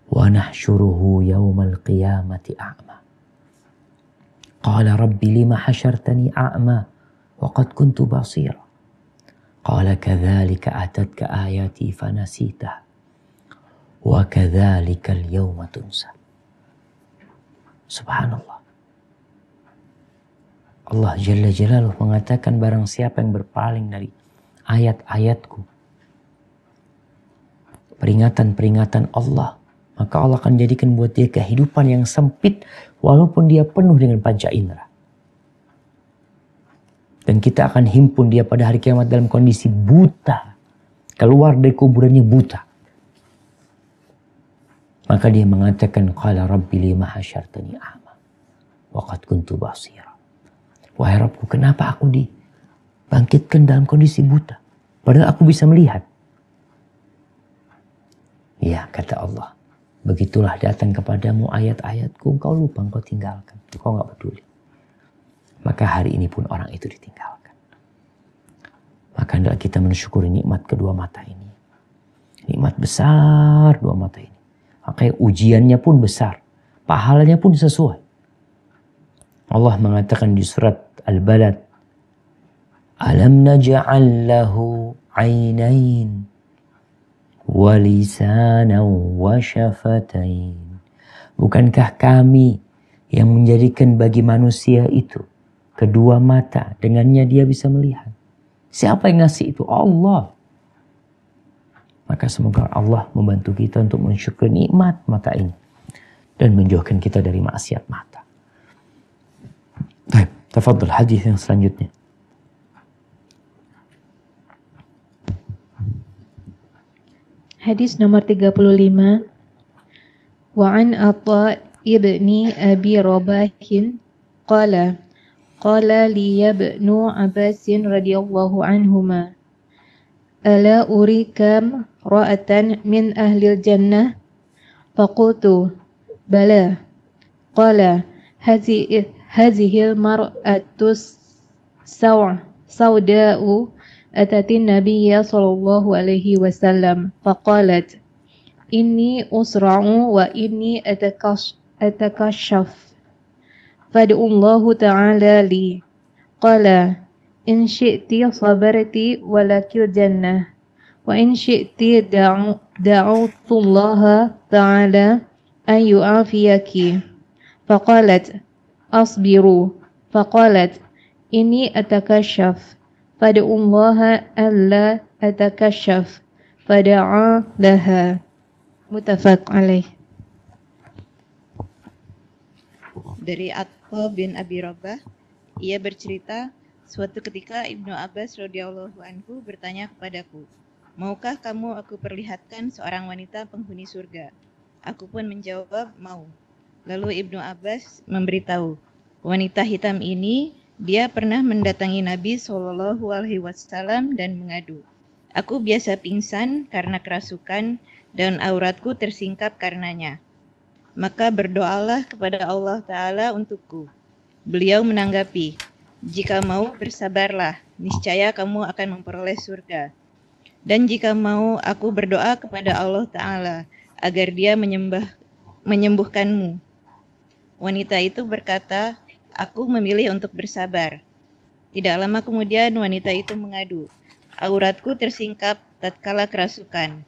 وَنَحْشُرُهُ يَوْمَ الْقِيَامَةِ أَعْمَى قَالَ رَبِّ لِمَ حَشَرْتَنِي أَعْمَى وَقَدْ كُنْتُ بَصِيرًا قَالَ كَذَلِكَ أَتَتْكَ آيَاتِي فَنَسِيتَهَا وَكَذَلِكَ الْيَوْمَ تُنْسَى. Subhanallah. Allah Jalla Jalaluh mengatakan barang siapa yang berpaling dari ayat-ayatku, peringatan-peringatan Allah, maka Allah akan jadikan buat dia kehidupan yang sempit walaupun dia penuh dengan panca indera. Dan kita akan himpun dia pada hari kiamat dalam kondisi buta. Keluar dari kuburannya buta. Maka dia mengatakan, Qala Rabbi lima hasyartani a'ma wa qad kuntu basira. Wahai Rabbku, kenapa aku dibangkitkan dalam kondisi buta? Padahal aku bisa melihat. Ya, kata Allah. Begitulah datang kepadamu ayat-ayatku, engkau lupa, engkau tinggalkan. Engkau gak peduli. Maka hari ini pun orang itu ditinggalkan. Maka hendaklah kita mensyukuri nikmat kedua mata ini. Nikmat besar dua mata ini. Makanya ujiannya pun besar. pahalanya pun sesuai. Allah mengatakan di surat Al-Balad, Alam naj'al lahu 'ainain wa lisanan wa syafatain. Bukankah kami yang menjadikan bagi manusia itu kedua mata, dengannya dia bisa melihat. Siapa yang ngasih itu? Allah. Maka semoga Allah membantu kita untuk mensyukuri nikmat mata ini dan menjauhkan kita dari maksiat mata. Baik, tafadhal hadis yang selanjutnya. Hadis nomor 35. Wa an Atha ibni Abi Rabahin qala li ibnu Abbas radhiyallahu anhuma ala urikam ra'atan min ahli jannah faqultu bala qala hadhihi al-mar'atu sawda'u أتت النبي صلى الله عليه وسلم فقالت إني أسرع وإني أتكشف فادعوا الله تعالى لي قال إن شئت صبرت ولك الجنة وإن شئت دعوت الله تعالى أن يعافيك فقالت أصبروا فقالت إني أتكشف فادعوا الله ألا أتكشف فدعا لها متفق عليه. Dari Atha bin Abi Rabah, ia bercerita, suatu ketika Ibnu Abbas radhiyallahu anhu bertanya kepadaku, maukah kamu aku perlihatkan seorang wanita penghuni surga? Aku pun menjawab, mau. Lalu Ibnu Abbas memberitahu, wanita hitam ini dia pernah mendatangi Nabi Shallallahu Alaihi Wasallam dan mengadu, aku biasa pingsan karena kerasukan dan auratku tersingkap karenanya. Maka berdoalah kepada Allah Ta'ala untukku. Beliau menanggapi, jika mau bersabarlah, niscaya kamu akan memperoleh surga. Dan jika mau aku berdoa kepada Allah Ta'ala agar dia menyembuhkanmu. Wanita itu berkata, aku memilih untuk bersabar. Tidak lama kemudian wanita itu mengadu, auratku tersingkap tatkala kerasukan.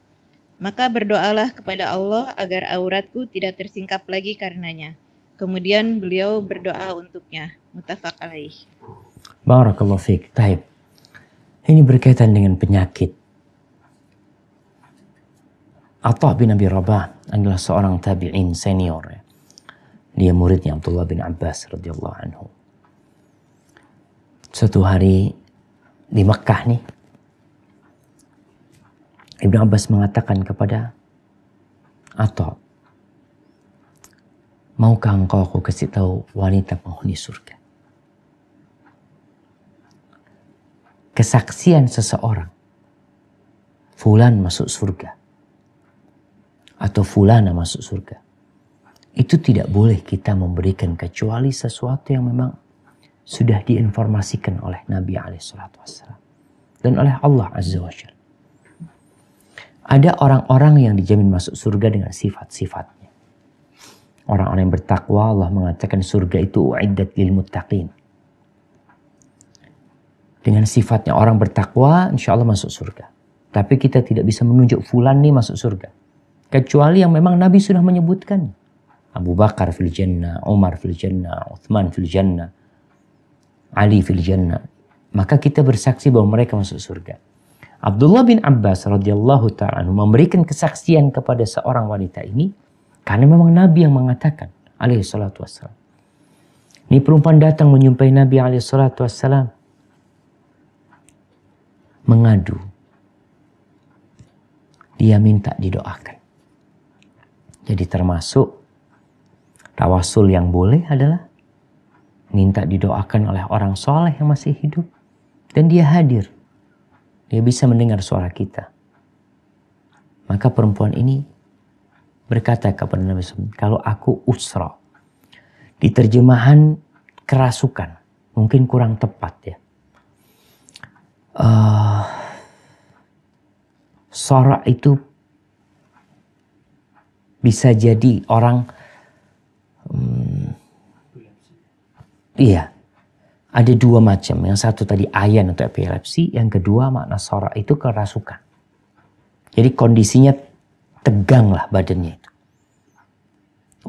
Maka berdoalah kepada Allah agar auratku tidak tersingkap lagi karenanya. Kemudian beliau berdoa untuknya. Muttafaq alaih. Barakallahu fiik. Taib. Ini berkaitan dengan penyakit. Atha bin Abi Rabah adalah seorang tabi'in senior. Dia muridnya Abdullah bin Abbas radhiyallahu anhu. Suatu hari di Mekah nih, Ibnu Abbas mengatakan kepada Atha, maukah engkau aku kasih tahu wanita penghuni surga? Kesaksian seseorang, fulan masuk surga, atau fulana masuk surga, itu tidak boleh kita memberikan kecuali sesuatu yang memang sudah diinformasikan oleh Nabi SAW dan oleh Allah Azza wa Jalla. Ada orang-orang yang dijamin masuk surga dengan sifat-sifatnya. Orang-orang yang bertakwa, Allah mengatakan surga itu u'iddat lil muttaqin. Dengan sifatnya orang bertakwa, insya Allah masuk surga. Tapi kita tidak bisa menunjuk fulan nih masuk surga, kecuali yang memang Nabi sudah menyebutkan. Abu Bakar fil jannah, Umar fil jannah, Uthman fil jannah, Ali fil jannah. Maka kita bersaksi bahwa mereka masuk surga. Abdullah bin Abbas radhiyallahu ta'ala memberikan kesaksian kepada seorang wanita ini karena memang Nabi yang mengatakan alaihi salatu wassalam. Ini perempuan datang menjumpai Nabi alaihi salatu wassalam, mengadu. Dia minta didoakan. Jadi termasuk tawasul yang boleh adalah minta didoakan oleh orang soleh yang masih hidup. Dan dia hadir. Dia bisa mendengar suara kita. Maka perempuan ini berkata kepada Nabi SAW, kalau aku usra. Di terjemahan kerasukan. Mungkin kurang tepat ya. Sora itu bisa jadi orang Iya. Ada dua macam. Yang satu tadi ayan atau epilepsi. Yang kedua makna sora itu kerasukan. Jadi kondisinya tegang lah badannya itu.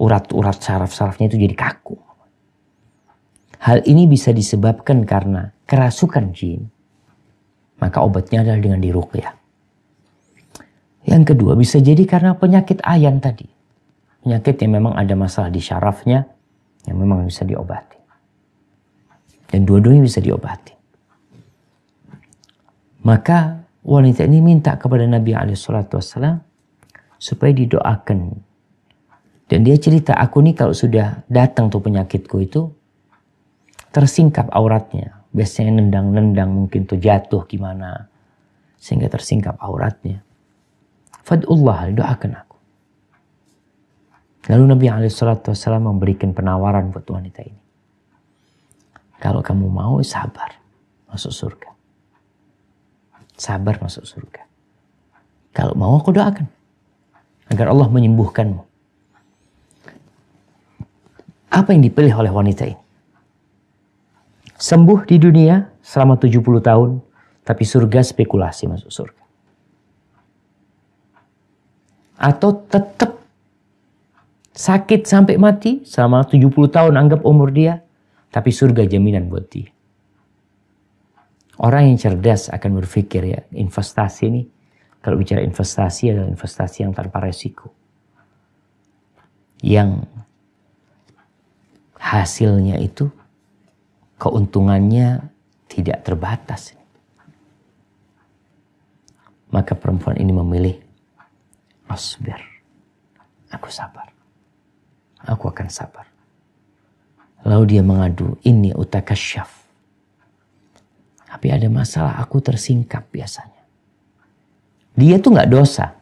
Urat-urat saraf-sarafnya itu jadi kaku. Hal ini bisa disebabkan karena kerasukan jin. Maka obatnya adalah dengan diruqyah. Yang kedua bisa jadi karena penyakit ayan tadi. Penyakit yang memang ada masalah di syarafnya. Yang memang bisa diobati. Dan dua-duanya bisa diobati. Maka wanita ini minta kepada Nabi SAW supaya didoakan. Dan dia cerita, aku nih kalau sudah datang tuh penyakitku itu, tersingkap auratnya. Biasanya nendang-nendang mungkin tuh jatuh gimana. Sehingga tersingkap auratnya. Fad'ullah, doakan aku. Lalu Nabi SAW memberikan penawaran buat wanita ini. Kalau kamu mau sabar, masuk surga. Sabar masuk surga. Kalau mau aku doakan. Agar Allah menyembuhkanmu. Apa yang dipilih oleh wanita ini? Sembuh di dunia selama 70 tahun. Tapi surga spekulasi masuk surga. Atau tetap sakit sampai mati selama 70 tahun anggap umur dia. Tapi surga jaminan buat dia. Orang yang cerdas akan berpikir ya, investasi ini, kalau bicara investasi adalah investasi yang tanpa resiko. Yang hasilnya itu, keuntungannya tidak terbatas. Maka perempuan ini memilih, asbir, aku sabar. Aku akan sabar. Lalu dia mengadu, ini utakasyaf. Tapi ada masalah, aku tersingkap biasanya. Dia tuh gak dosa.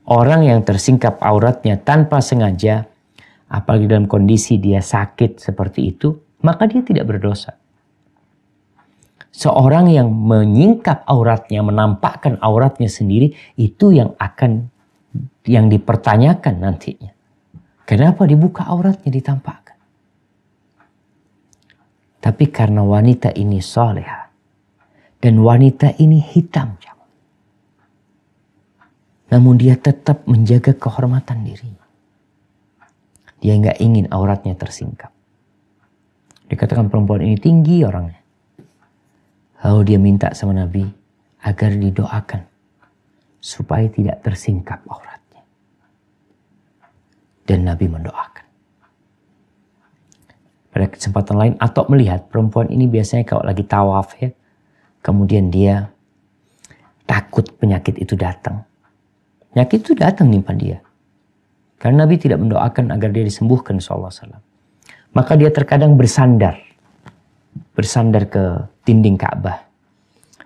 Orang yang tersingkap auratnya tanpa sengaja, apalagi dalam kondisi dia sakit seperti itu, maka dia tidak berdosa. Seorang yang menyingkap auratnya, menampakkan auratnya sendiri, itu yang dipertanyakan nantinya. Kenapa dibuka auratnya, ditampakkan? Tapi karena wanita ini salehah dan wanita ini hitam, namun dia tetap menjaga kehormatan dirinya. Dia nggak ingin auratnya tersingkap. Dikatakan perempuan ini tinggi orangnya. Lalu dia minta sama Nabi agar didoakan supaya tidak tersingkap auratnya. Dan Nabi mendoakan. Pada kesempatan lain atau melihat perempuan ini biasanya kalau lagi tawaf ya. Kemudian dia takut penyakit itu datang. Penyakit itu datang nimpa dia. Karena Nabi tidak mendoakan agar dia disembuhkan SAW. Maka dia terkadang bersandar. Bersandar ke dinding Ka'bah.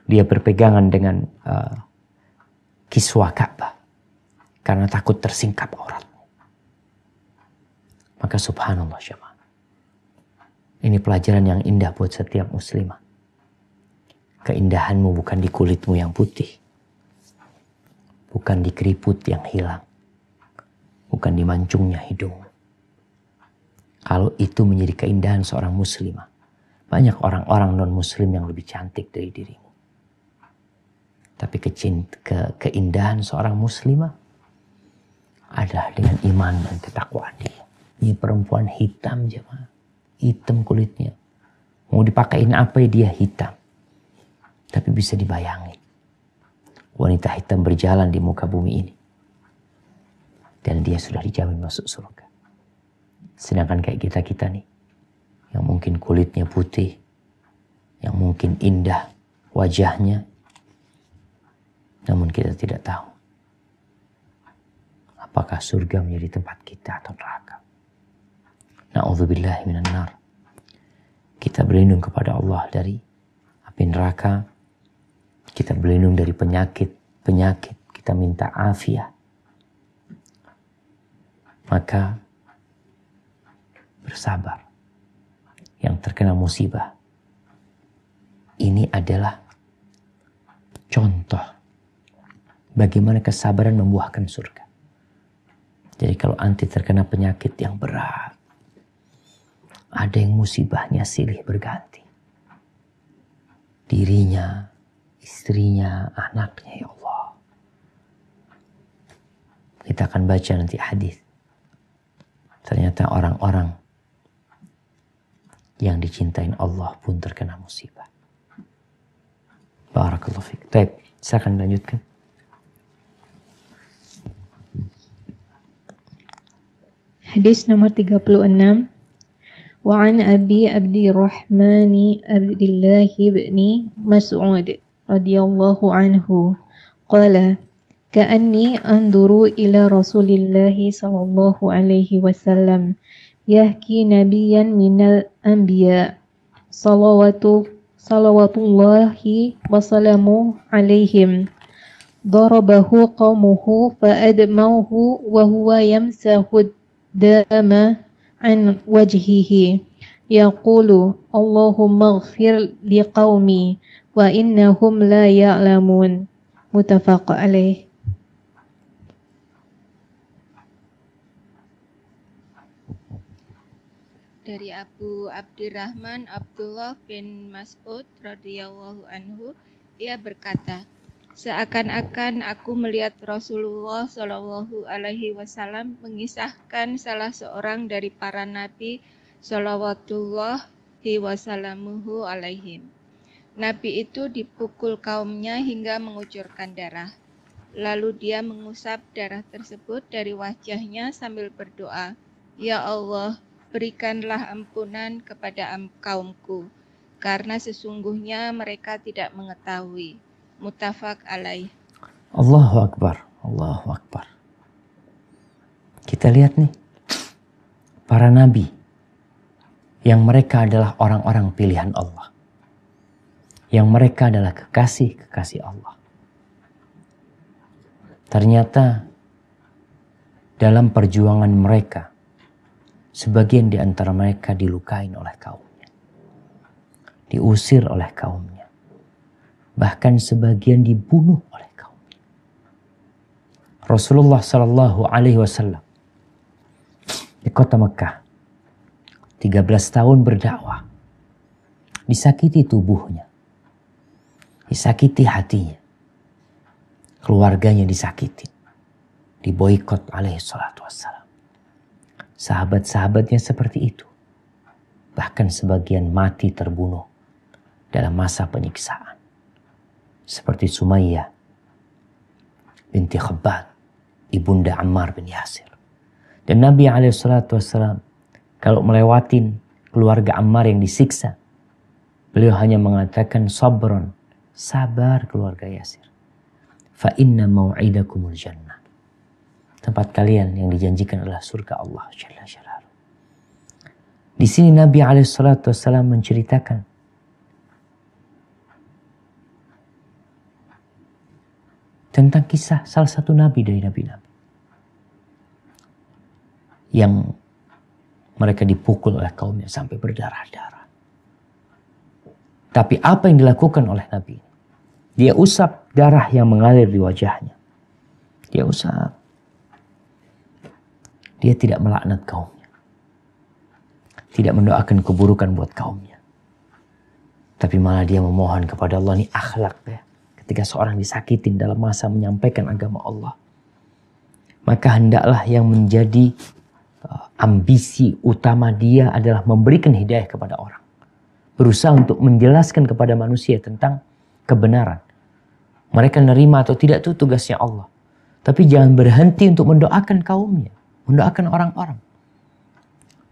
Dia berpegangan dengan kiswah Ka'bah. Karena takut tersingkap aurat. Maka subhanallah syamah. Ini pelajaran yang indah buat setiap muslimah. Keindahanmu bukan di kulitmu yang putih. Bukan di keriput yang hilang. Bukan di mancungnya hidung. Kalau itu menjadi keindahan seorang muslimah. Banyak orang-orang non-muslim yang lebih cantik dari dirimu. Tapi keindahan seorang muslimah adalah dengan iman dan ketakwaan dia. Ini perempuan hitam jemaah. Hitam kulitnya. Mau dipakain apa dia hitam. Tapi bisa dibayangin. Wanita hitam berjalan di muka bumi ini. Dan dia sudah dijamin masuk surga. Sedangkan kayak kita-kita nih. Yang mungkin kulitnya putih. Yang mungkin indah wajahnya. Namun kita tidak tahu. Apakah surga menjadi tempat kita atau neraka. Na'udzubillahi minan nar. Kita berlindung kepada Allah dari api neraka. Kita berlindung dari penyakit. Kita minta afiat. Maka bersabar. Yang terkena musibah. Ini adalah contoh bagaimana kesabaran membuahkan surga. Jadi kalau anti terkena penyakit yang berat, ada yang musibahnya silih berganti. Dirinya, istrinya, anaknya, ya Allah. Kita akan baca nanti hadis. Ternyata orang-orang yang dicintain Allah pun terkena musibah. Barakallahu fiik. Baik, silakan lanjutkan. Hadis nomor 36. Wa an Abi Abdirrahman Abdullah bin Mas'ud radhiyallahu anhu qala ka'anni anzuru ila Rasulillah sallallahu alaihi wasallam yahki nabiyyan minal anbiya salawatullahi wasalamu alaihim darabahu qaumuhu fa'admauhu wa huwa yamsahu dama an wajhihi yaqulu Allahumma ighfir liqaumi wa innahum la ya'lamun. Muttafaq alaih. Dari Abu Abdirrahman Abdullah bin Mas'ud radhiyallahu anhu, ia berkata, seakan-akan aku melihat Rasulullah Shallallahu Alaihi Wasallam mengisahkan salah seorang dari para nabi Shalawatullahi Wasallamuhu alaihim. Nabi itu dipukul kaumnya hingga mengucurkan darah. Lalu dia mengusap darah tersebut dari wajahnya sambil berdoa, Ya Allah, berikanlah ampunan kepada kaumku, karena sesungguhnya mereka tidak mengetahui. Muttafaq alaih. Allahu Akbar, Allahu Akbar. Kita lihat nih, para nabi yang mereka adalah orang-orang pilihan Allah, yang mereka adalah kekasih-kekasih Allah. Ternyata dalam perjuangan mereka, sebagian di antara mereka dilukain oleh kaumnya, diusir oleh kaumnya, bahkan sebagian dibunuh oleh kaumnya. Rasulullah Sallallahu Alaihi Wasallam di kota Mekah 13 tahun berdakwah, disakiti tubuhnya, disakiti hatinya, keluarganya disakiti, diboikot alaihi salatu wassalam. Sahabat-sahabatnya seperti itu, bahkan sebagian mati terbunuh dalam masa penyiksaan. Seperti Sumayyah binti Khabbab, ibunda Ammar bin Yasir. Dan Nabi SAW kalau melewatin keluarga Ammar yang disiksa, beliau hanya mengatakan sabron, sabar keluarga Yasir. Fa inna mau'idakumul jannah. Tempat kalian yang dijanjikan adalah surga Allah Jalla Jalaluhu. Di sini Nabi SAW menceritakan tentang kisah salah satu nabi dari nabi-nabi yang mereka dipukul oleh kaumnya sampai berdarah-darah. Tapi apa yang dilakukan oleh nabi? Dia usap darah yang mengalir di wajahnya. Dia usap. Dia tidak melaknat kaumnya, tidak mendoakan keburukan buat kaumnya, tapi malah dia memohon kepada Allah. Ini akhlak ya. Ketika seorang disakitin dalam masa menyampaikan agama Allah, maka hendaklah yang menjadi ambisi utama dia adalah memberikan hidayah kepada orang. Berusaha untuk menjelaskan kepada manusia tentang kebenaran. Mereka nerima atau tidak itu tugasnya Allah. Tapi jangan berhenti untuk mendoakan kaumnya, mendoakan orang-orang.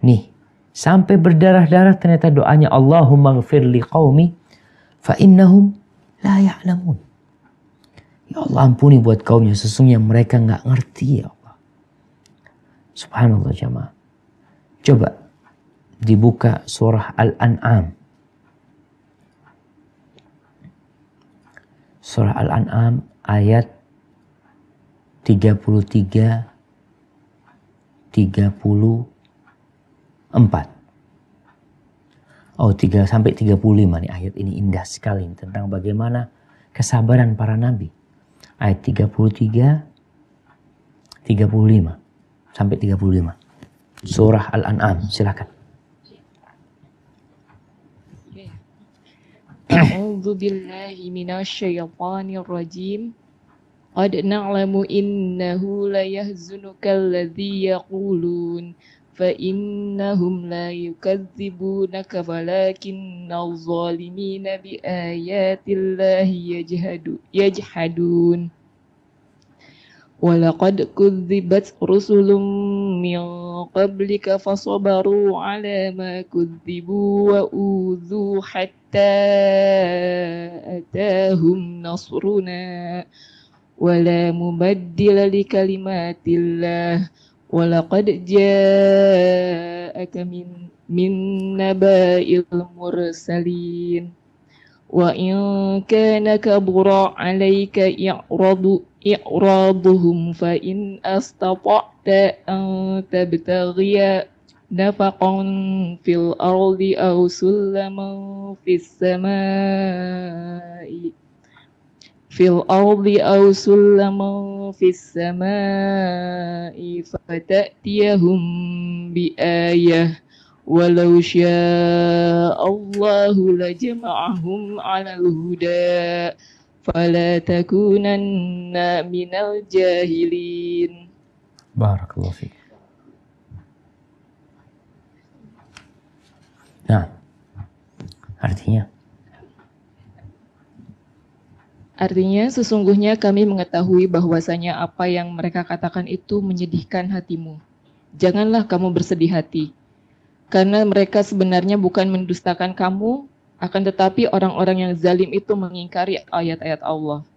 Nih, sampai berdarah-darah ternyata doanya Allahumma ghfir li qaumi fa innahum la ya'lamun. Ya Allah, ampuni buat kaumnya, sesungguhnya mereka nggak ngerti ya Allah. Subhanallah jamaah. Coba dibuka surah Al-An'am. Surah Al-An'am ayat 33 34. Oh, 3 sampai 35 nih ayat ini indah sekali tentang bagaimana kesabaran para nabi. Ayat 33 35 sampai 35. Surah Al-An'am, silakan. a'udzu billahi minasyaitonir rajim. Qad na'lamu innahu la yahzunuka alladhi yaqulun fa innahum la yukadzibunaka walakinnal zalimina bi ayatillahi yajhadun. Walaqad kudzibat rusulun min qablika fasabaru ala ma kudzibu wa udzu hatta atahum nasruna wala mubaddila likalimatillah walaqad ja'aka min naba'il mursalin wa in kana kabura 'alaika i'raduhum fa in astata'ta an tabtaghiya nafaqan fil ardi aw sulaman fis samai fata'tiyahum bi ayah walau sya'allahu lajama'ahum 'alal huda fala takunanna minal jahilin. Barakallahu fiik. Nah, Artinya sesungguhnya kami mengetahui bahwasanya apa yang mereka katakan itu menyedihkan hatimu. Janganlah kamu bersedih hati. Karena mereka sebenarnya bukan mendustakan kamu, akan tetapi orang-orang yang zalim itu mengingkari ayat-ayat Allah.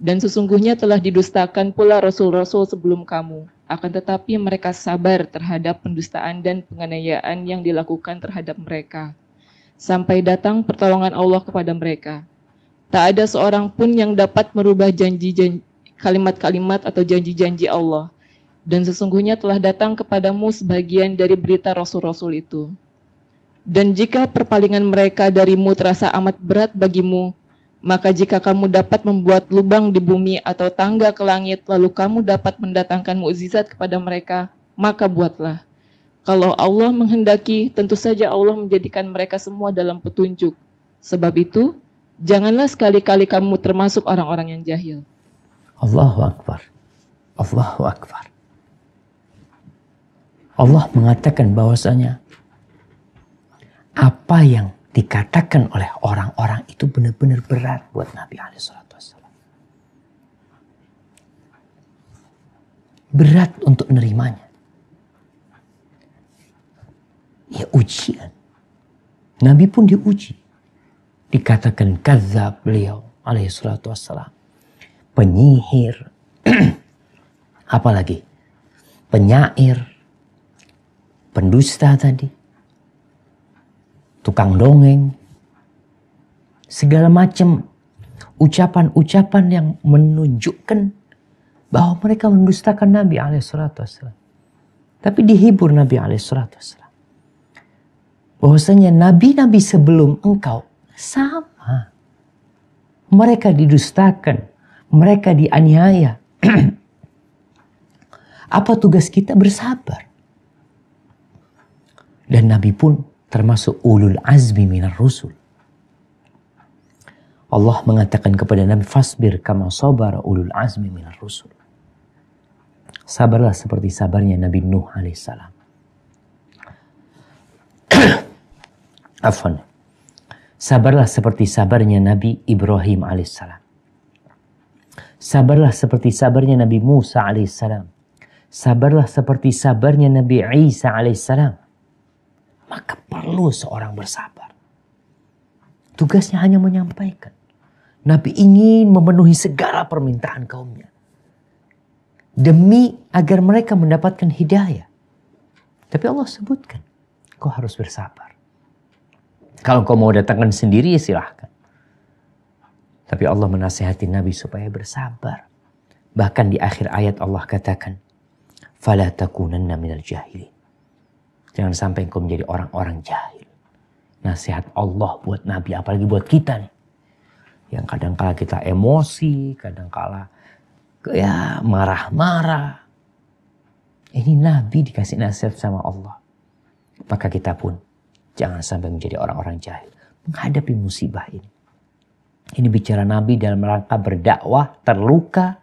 Dan sesungguhnya telah didustakan pula rasul-rasul sebelum kamu. Akan tetapi mereka sabar terhadap pendustaan dan penganiayaan yang dilakukan terhadap mereka. Sampai datang pertolongan Allah kepada mereka. Tak ada seorang pun yang dapat merubah kalimat-kalimat atau janji-janji Allah. Dan sesungguhnya telah datang kepadamu sebagian dari berita rasul-rasul itu. Dan jika perpalingan mereka darimu terasa amat berat bagimu, maka jika kamu dapat membuat lubang di bumi atau tangga ke langit, lalu kamu dapat mendatangkan mukjizat kepada mereka, maka buatlah. Kalau Allah menghendaki, tentu saja Allah menjadikan mereka semua dalam petunjuk. Sebab itu, janganlah sekali-kali kamu termasuk orang-orang yang jahil. Allahu Akbar. Allahu Akbar. Allah mengatakan bahwasanya apa yang dikatakan oleh orang-orang itu benar-benar berat buat Nabi SAW. Berat untuk menerimanya. Ya ujian. Nabi pun diuji. Dikatakan kadzab beliau alaihissalam. Penyihir. Apalagi? Penyair. Pendusta tadi. Tukang dongeng. Segala macam ucapan-ucapan yang menunjukkan bahwa mereka mendustakan Nabi alaihissalam. Tapi dihibur Nabi alaihissalam. Bahwasanya nabi-nabi sebelum engkau sama. Mereka didustakan. Mereka dianiaya. Apa tugas kita? Bersabar. Dan Nabi pun termasuk ulul azmi minar rusul. Allah mengatakan kepada Nabi, fasbir kama sabara ulul azmi minar rusul. Sabarlah seperti sabarnya Nabi Nuh alaihissalam. Afwan. Sabarlah seperti sabarnya Nabi Ibrahim alaihissalam. Sabarlah seperti sabarnya Nabi Musa alaihissalam. Sabarlah seperti sabarnya Nabi Isa alaihissalam. Maka perlu seorang bersabar. Tugasnya hanya menyampaikan. Nabi ingin memenuhi segala permintaan kaumnya. Demi agar mereka mendapatkan hidayah. Tapi Allah sebutkan, kau harus bersabar. Kalau kau mau datangkan sendiri ya silahkan. Tapi Allah menasihati Nabi supaya bersabar. Bahkan di akhir ayat Allah katakan, "Fala takunanna minal jahilin." Jangan sampai engkau menjadi orang-orang jahil. Nasihat Allah buat Nabi, apalagi buat kita nih. Yang kadang-kala kita emosi, kadang-kala ya marah-marah. Ini Nabi dikasih nasihat sama Allah. Maka kita pun jangan sampai menjadi orang-orang jahil menghadapi musibah ini. Ini bicara Nabi dalam rangka berdakwah, terluka,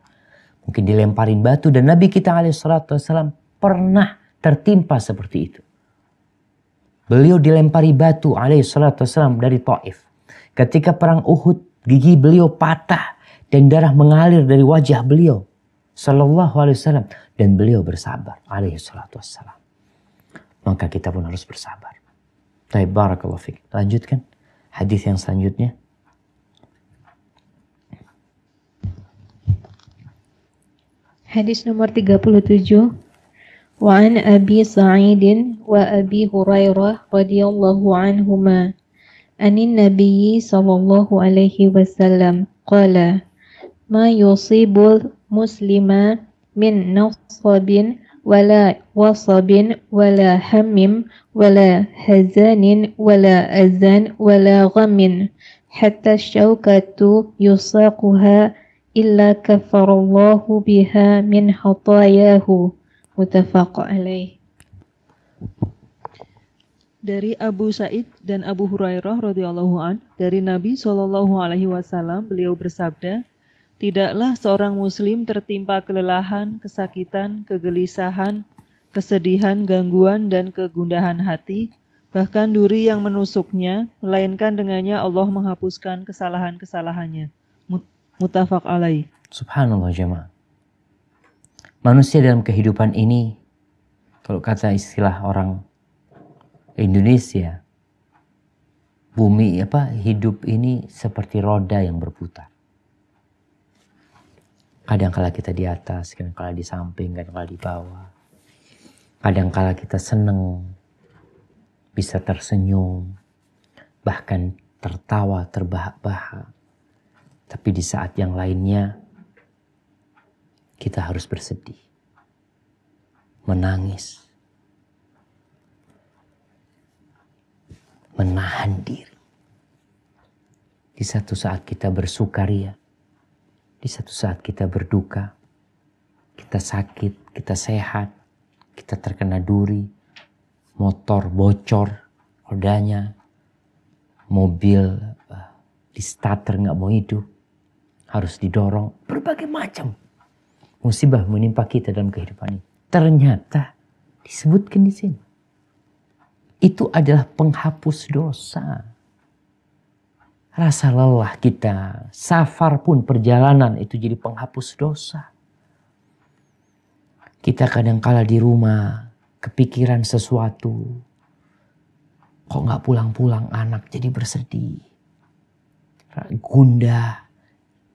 mungkin dilemparin batu. Dan Nabi kita alaihissalam pernah tertimpa seperti itu. Beliau dilempari batu alaihissalam dari Taif. Ketika perang Uhud, gigi beliau patah dan darah mengalir dari wajah beliau sallallahu alaihi wasallam, dan beliau bersabar alaihissalam. Maka kita pun harus bersabar. Baik, barakallahu fiik. Lanjutkan hadis yang selanjutnya. Hadis nomor 37. Wa an Abi Sa'id wa Abi Hurairah radhiyallahu anhuma anin Nabi sallallahu alaihi wasallam qala ma yusibul muslima min nasabin wala wasabin wala hamim wala hazanin wala azan wala ghamin hatta syaukatu yusaquha illa kafarallahu biha min khatayahu. Muttafaq alaih. Dari Abu Sa'id dan Abu Hurairah radhiyallahu an, dari Nabi Shallallahu alaihi wasallam, beliau bersabda, tidaklah seorang muslim tertimpa kelelahan, kesakitan, kegelisahan, kesedihan, gangguan dan kegundahan hati, bahkan duri yang menusuknya, melainkan dengannya Allah menghapuskan kesalahan-kesalahannya. Muttafaq alaih. Subhanallah jemaah. Manusia dalam kehidupan ini, kalau kata istilah orang Indonesia, hidup ini seperti roda yang berputar. Kadang-kala kita di atas, kadang-kala di samping, kadang-kala di bawah. Kadang-kala kita senang, bisa tersenyum, bahkan tertawa, terbahak-bahak. Tapi di saat yang lainnya, kita harus bersedih, menangis, menahan diri. Di satu saat kita bersukaria, di satu saat kita berduka, kita sakit, kita sehat, kita terkena duri, motor bocor rodanya, mobil di starter nggak mau hidup, harus didorong, berbagai macam musibah menimpa kita dalam kehidupan ini. Ternyata disebutkan di sini, itu adalah penghapus dosa. Rasa lelah kita, safar pun perjalanan itu jadi penghapus dosa. Kita kadang-kala di rumah kepikiran sesuatu, kok nggak pulang-pulang, anak jadi bersedih, gundah.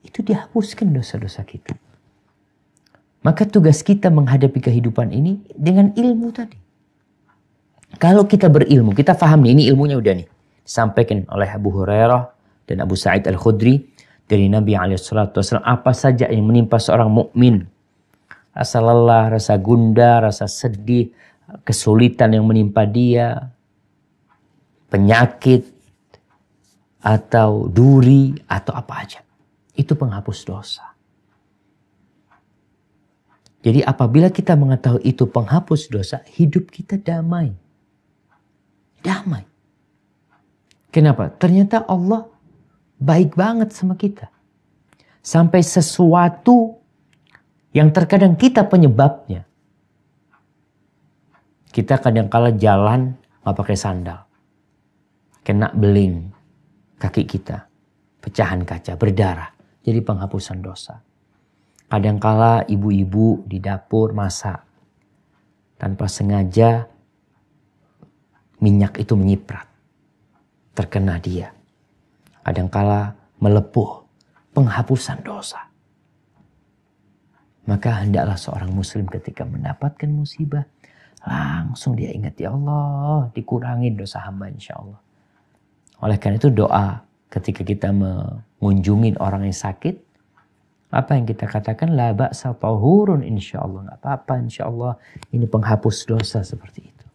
Itu dihapuskan dosa-dosa kita. Maka tugas kita menghadapi kehidupan ini dengan ilmu tadi. Kalau kita berilmu, kita paham nih, ini ilmunya udah nih. Disampaikan oleh Abu Hurairah dan Abu Sa'id Al-Khudri dari Nabi SAW. Apa saja yang menimpa seorang mukmin, rasa lelah, rasa gundah, rasa sedih, kesulitan yang menimpa dia, penyakit, atau duri, atau apa aja. Itu penghapus dosa. Jadi apabila kita mengetahui itu penghapus dosa, hidup kita damai. Damai. Kenapa? Ternyata Allah baik banget sama kita. Sampai sesuatu yang terkadang kita penyebabnya. Kita kadang-kala jalan gak pakai sandal. Kena beling kaki kita. Pecahan kaca, berdarah. Jadi penghapusan dosa. Kadangkala ibu-ibu di dapur masak. Tanpa sengaja minyak itu menyiprat. Terkena dia. Kadangkala melepuh. Penghapusan dosa. Maka hendaklah seorang muslim ketika mendapatkan musibah, langsung dia ingat, ya Allah, dikurangin dosa hamba insya Allah. Oleh karena itu doa ketika kita mengunjungi orang yang sakit, apa yang kita katakan, la ba'sa tahurun insyaallah, enggak apa-apa insyaallah, ini penghapus dosa seperti itu.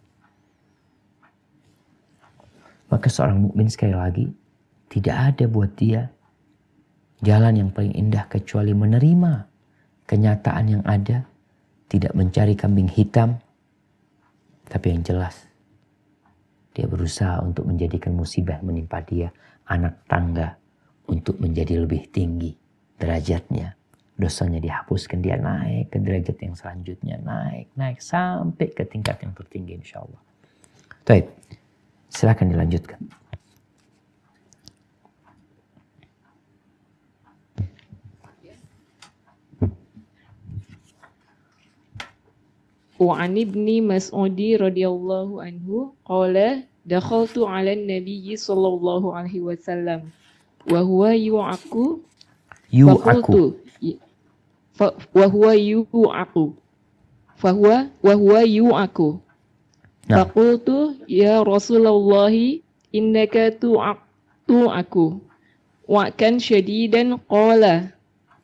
Maka seorang mukmin sekali lagi, tidak ada buat dia jalan yang paling indah kecuali menerima kenyataan yang ada, tidak mencari kambing hitam, tapi yang jelas dia berusaha untuk menjadikan musibah menimpa dia, anak tangga, untuk menjadi lebih tinggi derajatnya. Dosanya dihapuskan, dia naik ke derajat yang selanjutnya, naik sampai ke tingkat yang tertinggi insya Allah. Baik, silakan dilanjutkan. وعن ابن مسعود رضي الله عنه قال دخلت على النبي صلى الله عليه وسلم وهو يوعك فقلت يا رسول الله إنك توعك وعكا شديدا قال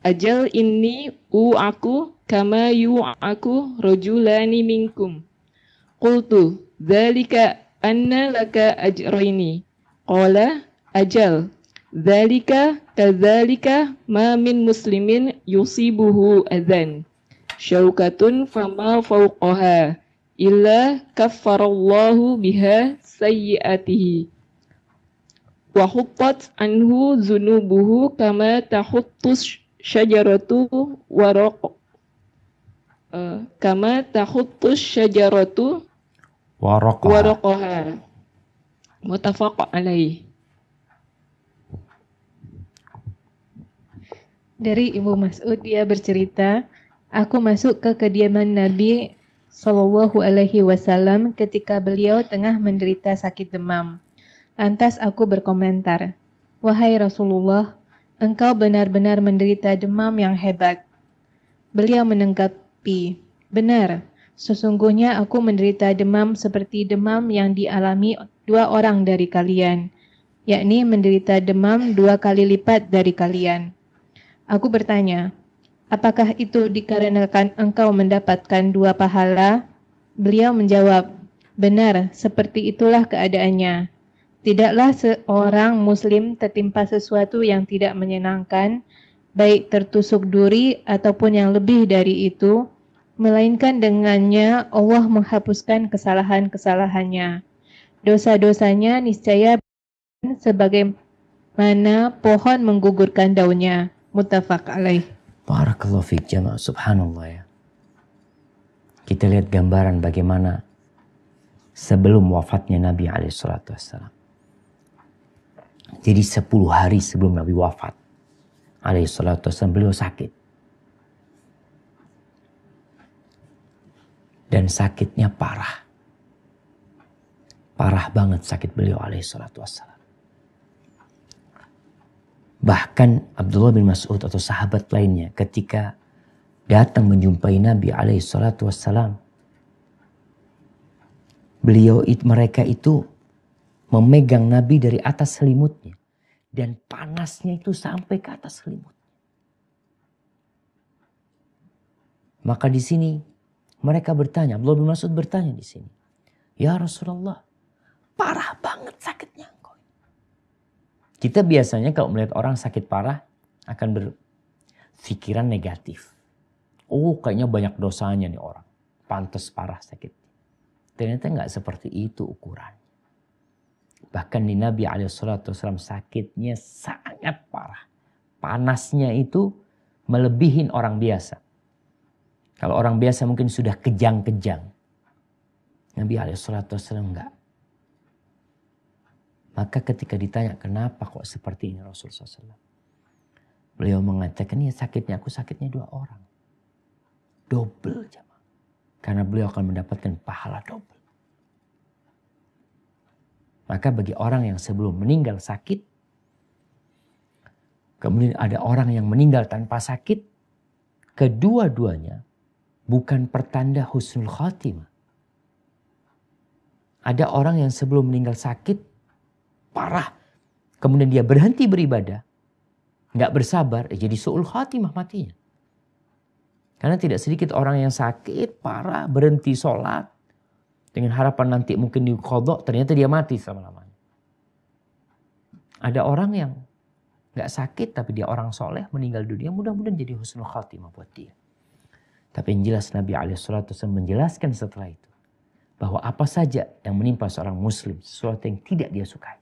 أجل إني أوعك كما يوعك رجلان منكم قلت ذلك أن لك أجرين قال أجل ذلك كذلك ما من مسلم يصيبه أذى شوكة فما فوقها إلا كفر الله بها سيئاته وحطت عنه ذنوبه كما تحط الشجرة ورقها متفق عليه. Dari Ibu Mas'ud, dia bercerita, aku masuk ke kediaman Nabi Shallallahu Alaihi Wasallam ketika beliau tengah menderita sakit demam. Lantas aku berkomentar, wahai Rasulullah, engkau benar-benar menderita demam yang hebat. Beliau menanggapi, benar, sesungguhnya aku menderita demam seperti demam yang dialami 2 orang dari kalian, yakni menderita demam 2 kali lipat dari kalian. Aku bertanya, apakah itu dikarenakan engkau mendapatkan 2 pahala? Beliau menjawab, benar, seperti itulah keadaannya. Tidaklah seorang muslim tertimpa sesuatu yang tidak menyenangkan, baik tertusuk duri ataupun yang lebih dari itu, melainkan dengannya Allah menghapuskan kesalahan-kesalahannya. Dosa-dosanya niscaya sebagaimana pohon menggugurkan daunnya. Muttafaq alaih. Barakallahu fiik jamaah, subhanallah ya. Kita lihat gambaran bagaimana sebelum wafatnya Nabi SAW. Jadi 10 hari sebelum Nabi wafat SAW, beliau sakit. Dan sakitnya parah. Parah banget sakit beliau SAW. Bahkan Abdullah bin Mas'ud atau sahabat lainnya ketika datang menjumpai Nabi SAW, mereka itu memegang Nabi dari atas selimutnya. Dan panasnya itu sampai ke atas selimut. Maka di sini mereka bertanya, Abdullah bin Mas'ud bertanya di sini, ya Rasulullah, parah banget sakitnya engkau. Kita biasanya kalau melihat orang sakit parah akan berpikiran negatif. Oh, kayaknya banyak dosanya nih orang, pantas parah sakit. Ternyata nggak seperti itu ukuran. Bahkan di Nabi SAW sakitnya sangat parah. Panasnya itu melebihin orang biasa. Kalau orang biasa mungkin sudah kejang-kejang. Nabi SAW enggak. Maka ketika ditanya kenapa kok seperti ini Rasulullah SAW. Beliau mengatakan ya sakitnya aku sakitnya 2 orang. Double jemaah. Karena beliau akan mendapatkan pahala double. Maka bagi orang yang sebelum meninggal sakit, kemudian ada orang yang meninggal tanpa sakit, kedua-duanya bukan pertanda husnul khatimah. Ada orang yang sebelum meninggal sakit, parah, kemudian dia berhenti beribadah, nggak bersabar, jadi su'ul khatimah matinya. Karena tidak sedikit orang yang sakit, parah, berhenti sholat, dengan harapan nanti mungkin diqadha, ternyata dia mati selama-lamanya. Ada orang yang nggak sakit tapi dia orang soleh meninggal dunia, mudah-mudahan jadi husnul khatimah buat dia. Tapi yang jelas Nabi SAW menjelaskan setelah itu bahwa apa saja yang menimpa seorang muslim, sesuatu yang tidak dia sukai,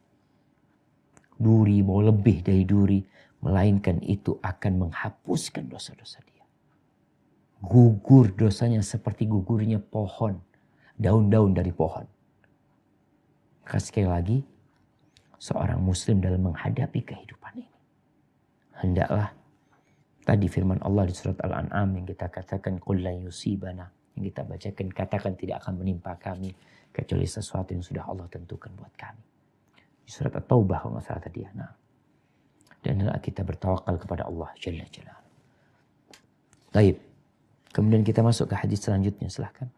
duri, mau lebih dari duri, melainkan itu akan menghapuskan dosa-dosa dia. Gugur dosanya seperti gugurnya pohon, daun-daun dari pohon. Maka sekali lagi, seorang muslim dalam menghadapi kehidupan ini, hendaklah tadi firman Allah di surat Al-An'am yang kita katakan qul lan yusibana, yang kita bacakan, katakan tidak akan menimpa kami kecuali sesuatu yang sudah Allah tentukan buat kami. Di surat At-Taubah kalau nggak salah tadi ya. Nah, dan hendaklah kita bertawakal kepada Allah Jalla Jalaluhu. Baik. Kemudian kita masuk ke hadis selanjutnya, silahkan.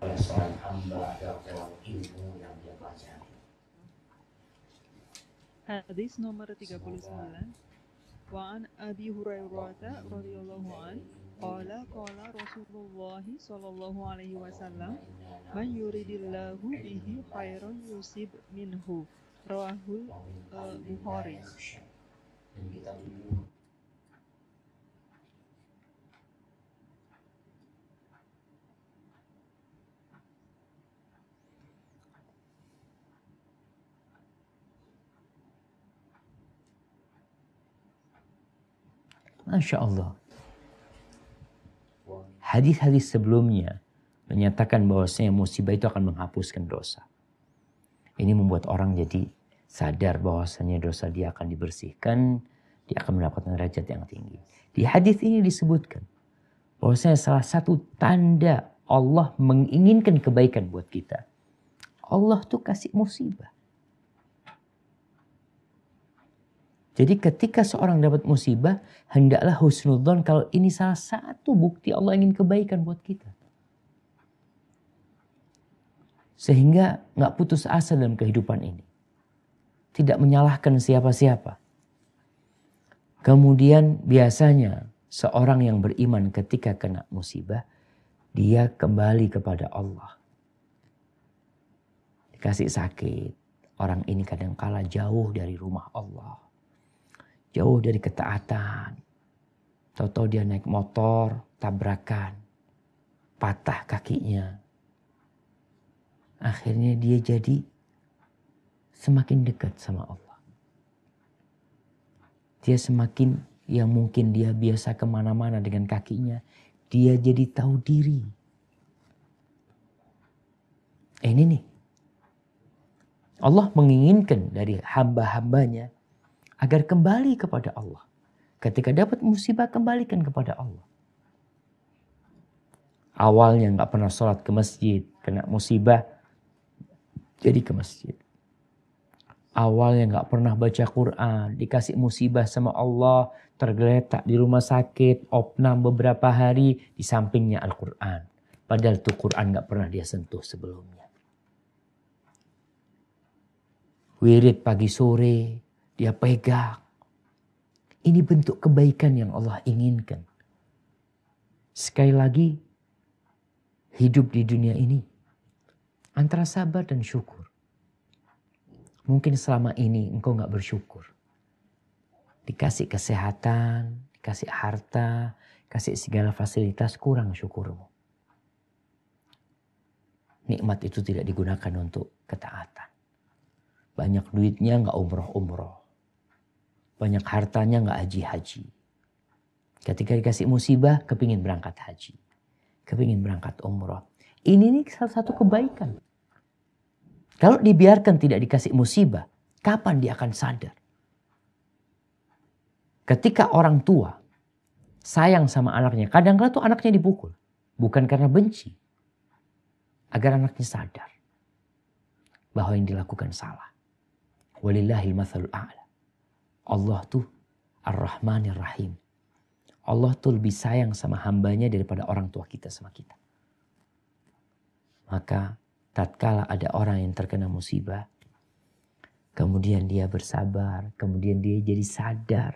Seorang hamba dalam ilmu yang dia pelajari. Hadis nomor 39. Wa an Abi Hurairah radhiyallahu an qala Rasulullah sallallahu alaihi wasallam man yuridillahu bihi khairan yusib minhu rawahul Bukhari. Masya Allah. Hadis-hadis sebelumnya menyatakan bahwasanya musibah itu akan menghapuskan dosa. Ini membuat orang jadi sadar bahwasanya dosa dia akan dibersihkan, dia akan mendapatkan derajat yang tinggi. Di hadis ini disebutkan bahwasanya salah satu tanda Allah menginginkan kebaikan buat kita, Allah tuh kasih musibah. Jadi ketika seorang dapat musibah, hendaklah husnudzon kalau ini salah satu bukti Allah ingin kebaikan buat kita. Sehingga gak putus asa dalam kehidupan ini. Tidak menyalahkan siapa-siapa. Kemudian biasanya seorang yang beriman ketika kena musibah, dia kembali kepada Allah. Dikasih sakit, orang ini kadangkala jauh dari rumah Allah. Jauh dari ketaatan. Tahu-tahu dia naik motor, tabrakan, patah kakinya. Akhirnya dia jadi semakin dekat sama Allah. Dia semakin, yang mungkin dia biasa kemana-mana dengan kakinya, dia jadi tahu diri. Ini nih. Allah menginginkan dari hamba-hambanya agar kembali kepada Allah. Ketika dapat musibah, kembalikan kepada Allah. Awalnya gak pernah sholat ke masjid, kena musibah, jadi ke masjid. Awalnya gak pernah baca Quran, dikasih musibah sama Allah, tergeletak di rumah sakit, opnam beberapa hari, di sampingnya Al-Quran. Padahal itu Quran gak pernah dia sentuh sebelumnya. Wirid pagi sore, dia pegang. Ini bentuk kebaikan yang Allah inginkan. Sekali lagi, hidup di dunia ini antara sabar dan syukur. Mungkin selama ini engkau gak bersyukur. Dikasih kesehatan, dikasih harta, kasih segala fasilitas, kurang syukurmu. Nikmat itu tidak digunakan untuk ketaatan. Banyak duitnya gak umroh-umroh. Banyak hartanya gak haji-haji. Ketika dikasih musibah, kepingin berangkat haji. Kepingin berangkat umroh. Ini nih salah satu kebaikan. Kalau dibiarkan tidak dikasih musibah, kapan dia akan sadar? Ketika orang tua sayang sama anaknya, kadang-kadang tuh anaknya dipukul. Bukan karena benci. Agar anaknya sadar bahwa yang dilakukan salah. Walillahil mathalul a'la. Allah tuh Ar-Rahmanir Rahim. Allah tuh lebih sayang sama hambanya daripada orang tua kita sama kita. Maka tatkala ada orang yang terkena musibah, kemudian dia bersabar, kemudian dia jadi sadar.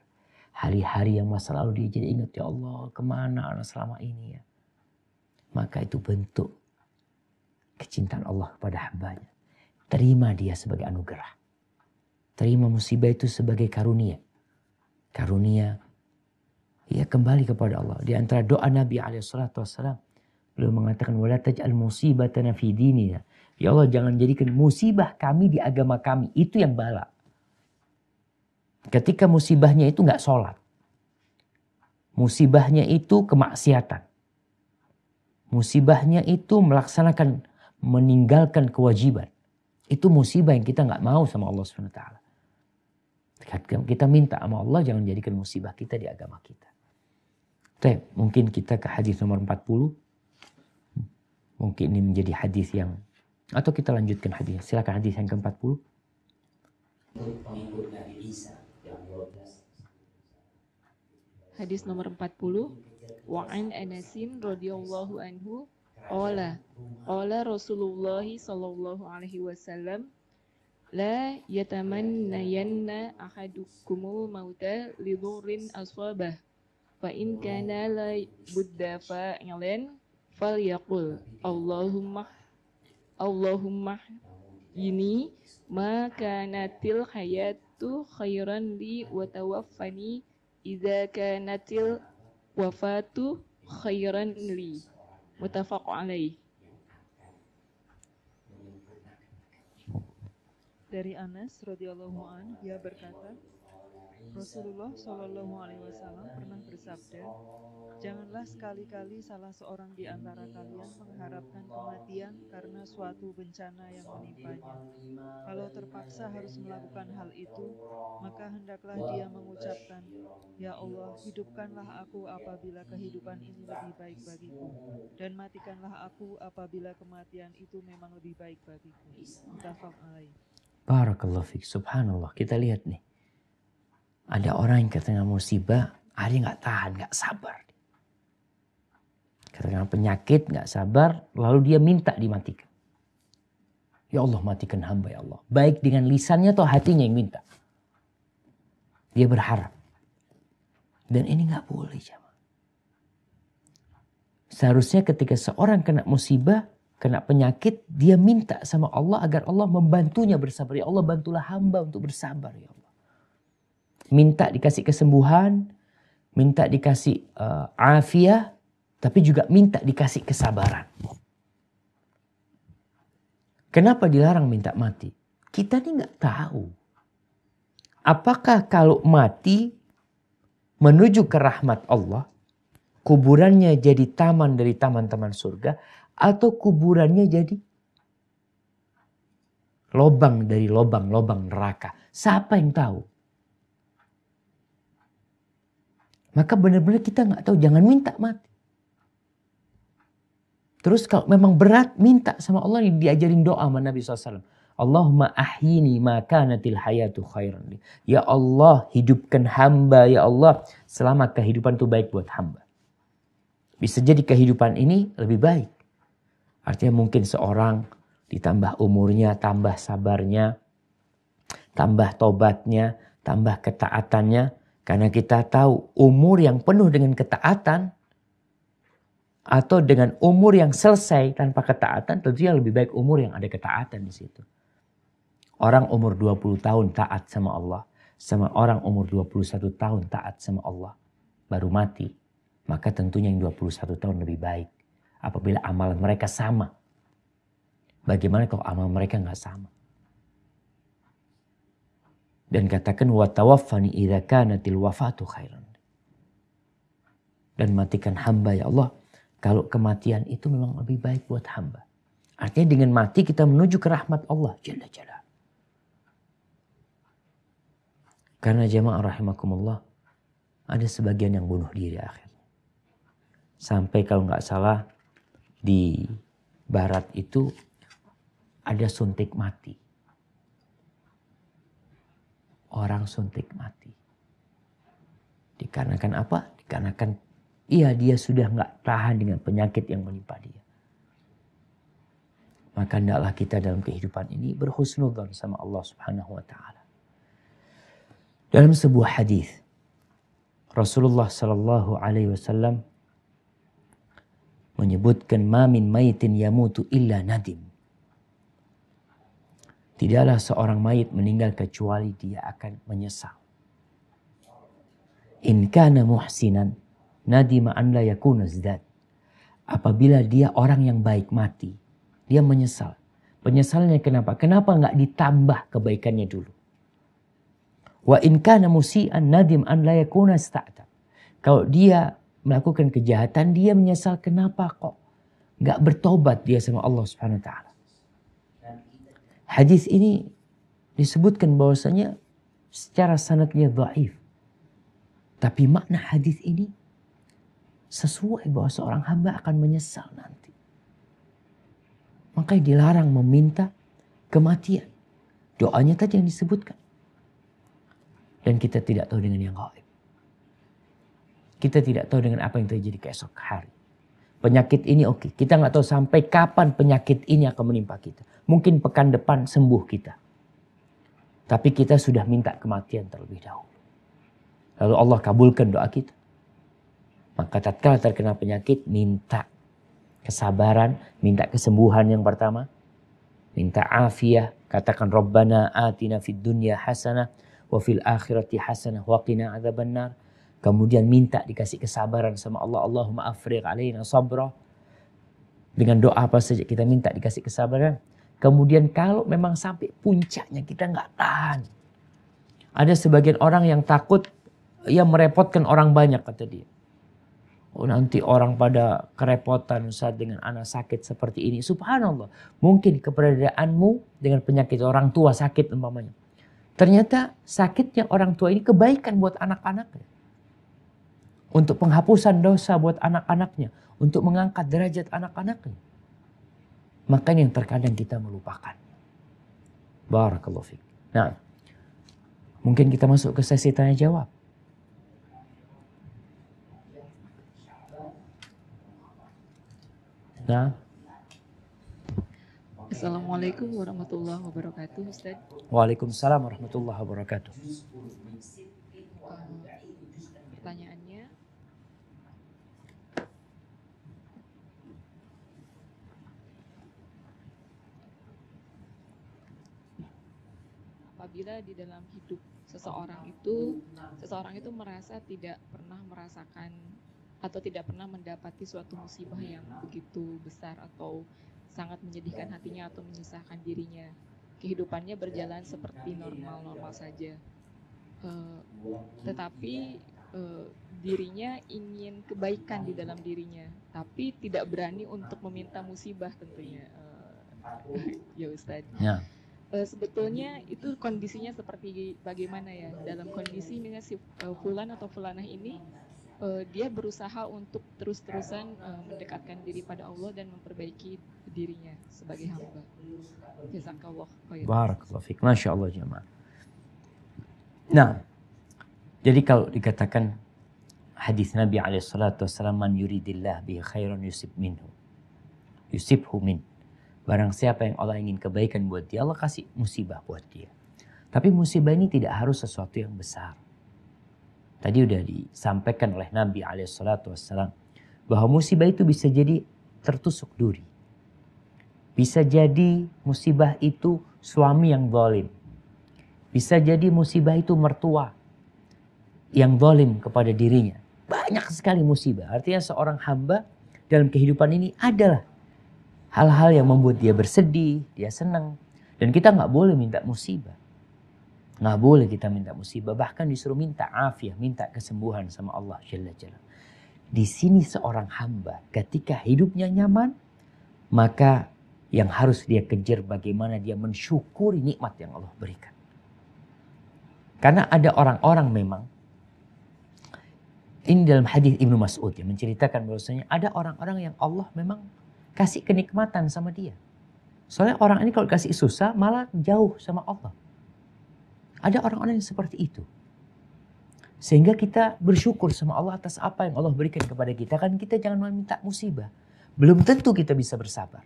Hari-hari yang masa lalu dia jadi ingat, ya Allah kemana anak selama ini ya. Maka itu bentuk kecintaan Allah kepada hambanya. Terima dia sebagai anugerah. Terima musibah itu sebagai karunia. Karunia, ya kembali kepada Allah. Di antara doa Nabi SAW, beliau mengatakan, wala taj'al musibatana fi dinina. Ya Allah, jangan jadikan musibah kami di agama kami. Itu yang bala. Ketika musibahnya itu nggak sholat. Musibahnya itu kemaksiatan. Musibahnya itu meninggalkan kewajiban. Itu musibah yang kita nggak mau sama Allah SWT. Kita minta sama Allah jangan jadikan musibah kita di agama kita. Mungkin kita ke hadis nomor 40. Mungkin ini menjadi hadis yang, atau kita lanjutkan hadis. Silakan hadis yang ke-40. Hadis nomor 40. Wa'an Anasin radhiyallahu anhu qala Rasulullah sallallahu alaihi wasallam la yatamannayanna ahadukumul mauta lidurrin aswabah fa in kana la budda fa'ilan falyaqul Allahumma ini ma kanatil hayatu khairan li wa tawaffani idza kanatil wafatu khairan li. Muttafaq alaih. Dari Anas radhiyallahu an, dia berkata, Rasulullah Shallallahu Alaihi Wasallam pernah bersabda, janganlah sekali-kali salah seorang di antara kalian mengharapkan kematian karena suatu bencana yang menimpanya. Kalau terpaksa harus melakukan hal itu, maka hendaklah dia mengucapkan, Ya Allah, hidupkanlah aku apabila kehidupan ini lebih baik bagiku, dan matikanlah aku apabila kematian itu memang lebih baik bagiku. Muttafaq alaih. Barakallahu fiik. Subhanallah. Kita lihat nih. Ada orang yang kena musibah, ada yang gak tahan, gak sabar. Kena penyakit, gak sabar, lalu dia minta dimatikan. Ya Allah, matikan hamba ya Allah. Baik dengan lisannya atau hatinya yang minta. Dia berharap. Dan ini gak boleh, jemaah. Seharusnya ketika seorang kena musibah, kena penyakit, dia minta sama Allah agar Allah membantunya bersabar. Ya Allah, bantulah hamba untuk bersabar ya Allah. Minta dikasih kesembuhan, minta dikasih afiah, tapi juga minta dikasih kesabaran. Kenapa dilarang minta mati? Kita ini nggak tahu. Apakah kalau mati menuju ke rahmat Allah, kuburannya jadi taman dari taman-taman surga, atau kuburannya jadi lobang dari lobang-lobang neraka? Siapa yang tahu? Maka benar-benar kita nggak tahu, jangan minta mati. Terus kalau memang berat, minta sama Allah, diajarin doa sama Nabi SAW. Allahumma ahyini ma kanatil hayatu khairan. Ya Allah, hidupkan hamba ya Allah selama kehidupan itu baik buat hamba. Bisa jadi kehidupan ini lebih baik. Artinya mungkin seorang ditambah umurnya, tambah sabarnya, tambah tobatnya, tambah ketaatannya. Karena kita tahu umur yang penuh dengan ketaatan atau dengan umur yang selesai tanpa ketaatan, tentunya lebih baik umur yang ada ketaatan di situ. Orang umur 20 tahun taat sama Allah, sama orang umur 21 tahun taat sama Allah, baru mati. Maka tentunya yang 21 tahun lebih baik apabila amalan mereka sama. Bagaimana kalau amal mereka nggak sama? Dan katakan wa tawaffani idza kanatil wafatu khairan. Dan matikan hamba ya Allah kalau kematian itu memang lebih baik buat hamba. Artinya dengan mati kita menuju ke rahmat Allah Jalla Jalla. Karena jemaah rahimakumullah, ada sebagian yang bunuh diri akhirnya. Sampai kalau nggak salah di barat itu ada suntik mati. Orang suntik mati. Dikarenakan apa? Dikarenakan dia sudah nggak tahan dengan penyakit yang menimpa dia. Maka hendaklah kita dalam kehidupan ini berhusnudzon sama Allah Subhanahu wa taala. Dalam sebuah hadis Rasulullah sallallahu alaihi wasallam menyebutkan ma min maitin yamutu illa nadim. Tidaklah seorang mayit meninggal kecuali dia akan menyesal. In kana muhsinan nadima an la yakuna zdad. Apabila dia orang yang baik mati, dia menyesal. Penyesalannya kenapa? Kenapa nggak ditambah kebaikannya dulu? Wa in kana musian nadim an la yakuna ista'tab. Kalau dia melakukan kejahatan, dia menyesal kenapa kok nggak bertobat dia sama Allah Subhanahu wa taala. Hadis ini disebutkan bahwasanya secara sanadnya dhaif. Tapi makna hadis ini sesuai bahwa seorang hamba akan menyesal nanti. Makanya dilarang meminta kematian. Doanya tadi yang disebutkan. Dan kita tidak tahu dengan yang gaib. Kita tidak tahu dengan apa yang terjadi keesok hari. Penyakit ini oke. Kita nggak tahu sampai kapan penyakit ini akan menimpa kita. Mungkin pekan depan sembuh kita. Tapi kita sudah minta kematian terlebih dahulu. Lalu Allah kabulkan doa kita. Maka tatkala terkena penyakit, minta kesabaran, minta kesembuhan yang pertama. Minta afiah, katakan Rabbana atina fid dunya hasanah wa fil akhirati hasanah wa qina adzabannar. Kemudian minta dikasih kesabaran sama Allah. Allahumma afrigh alaina sabra. Dengan doa apa saja kita minta dikasih kesabaran. Kemudian kalau memang sampai puncaknya kita nggak tahan. Ada sebagian orang yang takut, ya merepotkan orang banyak kata dia. Oh nanti orang pada kerepotan Ustaz dengan anak sakit seperti ini. Subhanallah. Mungkin keberadaanmu dengan penyakit orang tua sakit umpamanya. Ternyata sakitnya orang tua ini kebaikan buat anak-anaknya. Untuk penghapusan dosa buat anak-anaknya. Untuk mengangkat derajat anak-anaknya. Makanya yang terkadang kita melupakan. Barakallahu fiik. Nah, mungkin kita masuk ke sesi tanya jawab. Nah. Assalamualaikum warahmatullahi wabarakatuh, Ustaz. Waalaikumsalam warahmatullahi wabarakatuh. Pertanyaannya, apabila di dalam hidup seseorang itu merasa tidak pernah merasakan atau tidak pernah mendapati suatu musibah yang begitu besar atau sangat menyedihkan hatinya atau menyusahkan dirinya. Kehidupannya berjalan seperti normal-normal saja. Tetapi dirinya ingin kebaikan di dalam dirinya, tapi tidak berani untuk meminta musibah tentunya. Ya Ustadz. Ya. Sebetulnya itu kondisinya seperti bagaimana ya? Dalam kondisi dengan si fulan atau fulanah ini dia berusaha untuk terus-terusan mendekatkan diri pada Allah dan memperbaiki dirinya sebagai hamba. Jazakallah khairan. Barakallahu fiik. Masya Allah jemaah. Nah, jadi kalau dikatakan hadis Nabi SAW, man yuridillah bihi khairan yusibhu min. Barang siapa yang Allah ingin kebaikan buat dia, Allah kasih musibah buat dia. Tapi musibah ini tidak harus sesuatu yang besar. Tadi udah disampaikan oleh Nabi SAW bahwa musibah itu bisa jadi tertusuk duri. Bisa jadi musibah itu suami yang zalim. Bisa jadi musibah itu mertua yang zalim kepada dirinya. Banyak sekali musibah. Artinya seorang hamba dalam kehidupan ini adalah hal-hal yang membuat dia bersedih, dia senang. Dan kita nggak boleh minta musibah. Nggak boleh kita minta musibah. Bahkan disuruh minta afiah, minta kesembuhan sama Allah Jalla Jalla. Di sini seorang hamba ketika hidupnya nyaman, maka yang harus dia kejar bagaimana dia mensyukuri nikmat yang Allah berikan. Karena ada orang-orang memang, ini dalam hadis Ibnu Mas'ud yang menceritakan bahwasanya ada orang-orang yang Allah memang kasih kenikmatan sama dia. Soalnya orang ini kalau kasih susah malah jauh sama Allah. Ada orang-orang yang seperti itu. Sehingga kita bersyukur sama Allah atas apa yang Allah berikan kepada kita. Kan kita jangan meminta musibah. Belum tentu kita bisa bersabar.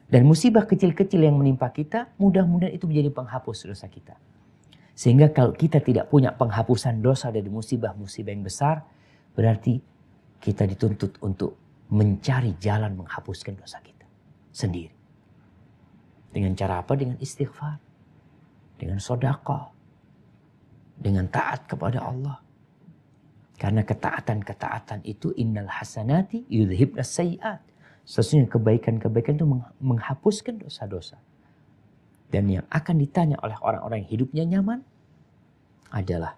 Dan musibah kecil-kecil yang menimpa kita, mudah-mudahan itu menjadi penghapus dosa kita. Sehingga kalau kita tidak punya penghapusan dosa dari musibah-musibah yang besar, berarti kita dituntut untuk mencari jalan menghapuskan dosa kita sendiri. Dengan cara apa? Dengan istighfar. Dengan sedekah, dengan taat kepada Allah. Karena ketaatan-ketaatan itu innal hasanati yudhibnas sayyi'at. Sesungguhnya kebaikan-kebaikan itu menghapuskan dosa-dosa. Dan yang akan ditanya oleh orang-orang yang hidupnya nyaman adalah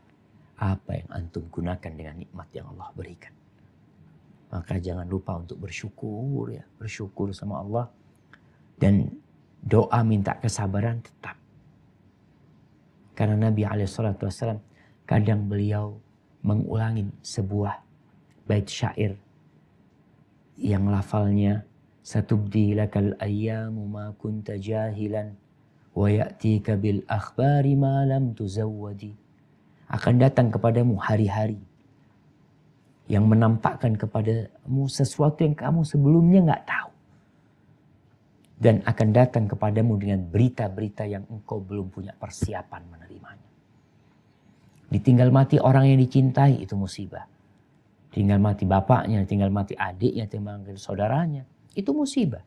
apa yang antum gunakan dengan nikmat yang Allah berikan. Maka jangan lupa untuk bersyukur ya, bersyukur sama Allah. Dan doa minta kesabaran tetap. Karena Nabi SAW kadang beliau mengulangi sebuah bait syair yang lafalnya satubdi lakal ayyamu ma kunta jahilan wa ya'tika bil akhbari ma lam tuzawwadi. Akan datang kepadamu hari-hari yang menampakkan kepadamu sesuatu yang kamu sebelumnya nggak tahu. Dan akan datang kepadamu dengan berita-berita yang engkau belum punya persiapan menerimanya. Ditinggal mati orang yang dicintai itu musibah. Tinggal mati bapaknya, tinggal mati adiknya, tinggal mati saudaranya. Itu musibah.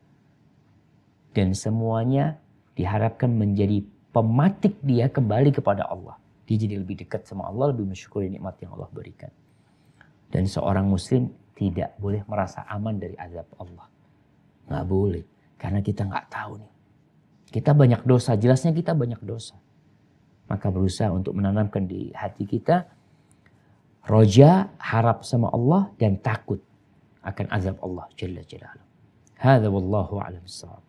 Dan semuanya diharapkan menjadi pematik dia kembali kepada Allah. Dia jadi lebih dekat sama Allah, lebih mensyukuri nikmat yang Allah berikan. Dan seorang muslim tidak boleh merasa aman dari azab Allah. Nggak boleh. Karena kita nggak tahu nih. Kita banyak dosa, jelasnya kita banyak dosa. Maka berusaha untuk menanamkan di hati kita roja, harap sama Allah dan takut akan azab Allah Jalla Jalaluhu. Hadza wallahu a'lam bissawab.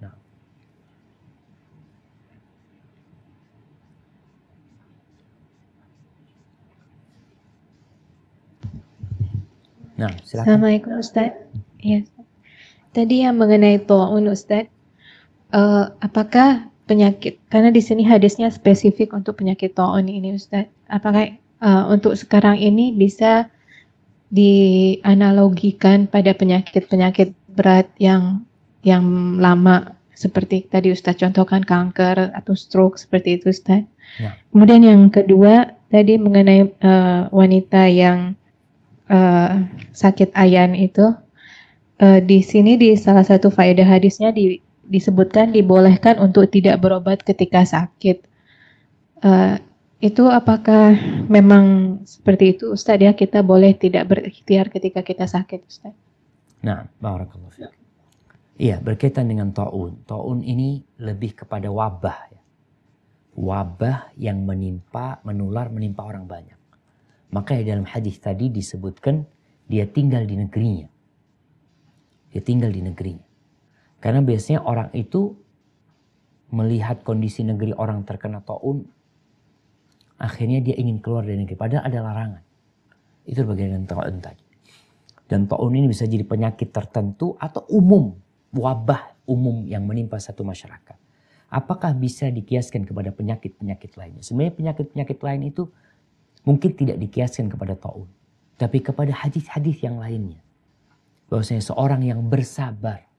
Nah, silakan. Assalamualaikum Ustaz. Ya. Tadi yang mengenai ta'un Ustaz, apakah penyakit, karena di sini hadisnya spesifik untuk penyakit ta'un ini Ustaz, apakah untuk sekarang ini bisa dianalogikan pada penyakit-penyakit berat yang lama seperti tadi Ustaz contohkan kanker atau stroke seperti itu Ustaz. Ya. Kemudian yang kedua tadi mengenai wanita yang sakit ayan itu. Di sini di salah satu faedah hadisnya disebutkan dibolehkan untuk tidak berobat ketika sakit. Itu apakah memang seperti itu Ustaz ya, kita boleh tidak berikhtiar ketika kita sakit Ustaz? Nah, barakallahu fiik. Iya, berkaitan dengan ta'un. Ta'un ini lebih kepada wabah ya. Wabah yang menular menimpa orang banyak. Maka dalam hadis tadi disebutkan dia tinggal di negerinya. Dia tinggal di negerinya. Karena biasanya orang itu melihat kondisi negeri orang terkena ta'un, akhirnya dia ingin keluar dari negeri. Padahal ada larangan. Itu bagian ta'un tadi. Dan ta'un ini bisa jadi penyakit tertentu atau umum. Wabah umum yang menimpa satu masyarakat. Apakah bisa dikiaskan kepada penyakit-penyakit lainnya? Sebenarnya penyakit-penyakit lain itu mungkin tidak dikiaskan kepada ta'un. Tapi kepada hadis-hadis yang lainnya. Bahwasanya seorang yang bersabar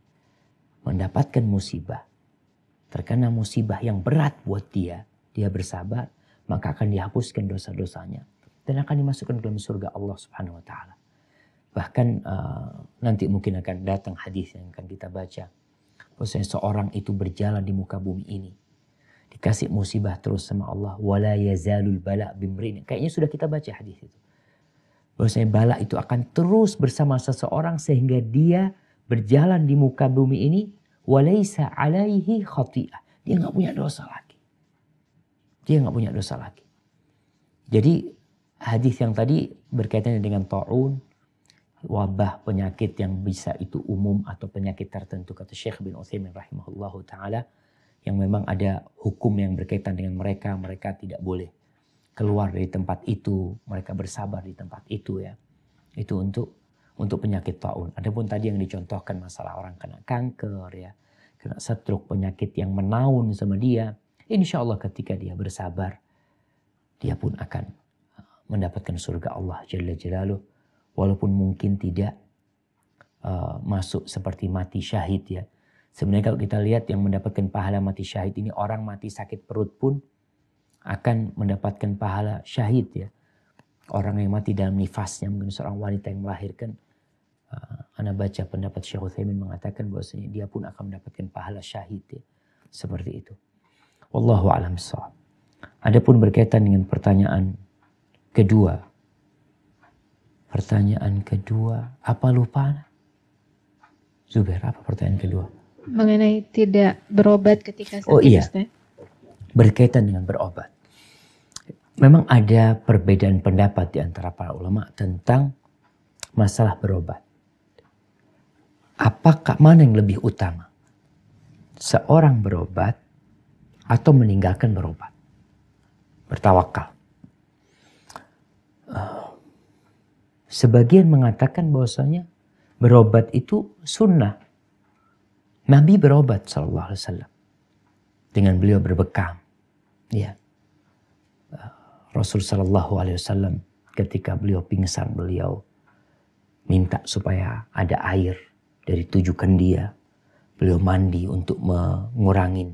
mendapatkan musibah, terkena musibah yang berat buat dia bersabar, maka akan dihapuskan dosa-dosanya dan akan dimasukkan ke dalam surga Allah Subhanahu wa taala. Bahkan nanti mungkin akan datang hadis yang akan kita baca. Bahwasanya seorang itu berjalan di muka bumi ini, dikasih musibah terus sama Allah, wala yazalul bala bimrin. Kayaknya sudah kita baca hadis itu. Bahwasanya bala itu akan terus bersama seseorang sehingga dia berjalan di muka bumi ini walaysa alaihi khati'ah. Dia nggak punya dosa lagi. Dia nggak punya dosa lagi. Jadi hadis yang tadi berkaitan dengan ta'un, wabah penyakit yang bisa itu umum atau penyakit tertentu, kata Syekh bin Utsaimin rahimahullahu taala, yang memang ada hukum yang berkaitan dengan mereka tidak boleh keluar dari tempat itu, mereka bersabar di tempat itu ya. Itu untuk penyakit ta'un. Adapun tadi yang dicontohkan masalah orang kena kanker ya, kena stroke, penyakit yang menaun sama dia, insya Allah ketika dia bersabar, dia pun akan mendapatkan surga Allah Jalla Jalaluh, walaupun mungkin tidak masuk seperti mati syahid ya. Sebenarnya kalau kita lihat yang mendapatkan pahala mati syahid ini, orang mati sakit perut pun akan mendapatkan pahala syahid ya. Orang yang mati dalam nifasnya, mungkin seorang wanita yang melahirkan, Ana baca pendapat Syekh Utsaimin mengatakan bahwasanya dia pun akan mendapatkan pahala syahid ya. Seperti itu. Wallahu a'lam bishawab. Adapun berkaitan dengan pertanyaan kedua. Pertanyaan kedua, apa lupa? Zubair, apa pertanyaan kedua? Mengenai tidak berobat ketika sakit. Oh iya. Ustaz. berkaitan dengan berobat. Memang ada perbedaan pendapat di antara para ulama tentang masalah berobat. Apakah mana yang lebih utama? Seorang berobat atau meninggalkan berobat? Bertawakal. Sebagian mengatakan bahwasanya berobat itu sunnah. Nabi berobat sallallahu alaihi wasallam. Dengan beliau berbekam. Ya. Rasul sallallahu alaihi wasallam ketika beliau pingsan, beliau minta supaya ada air dari 7 kendia. Beliau mandi untuk mengurangi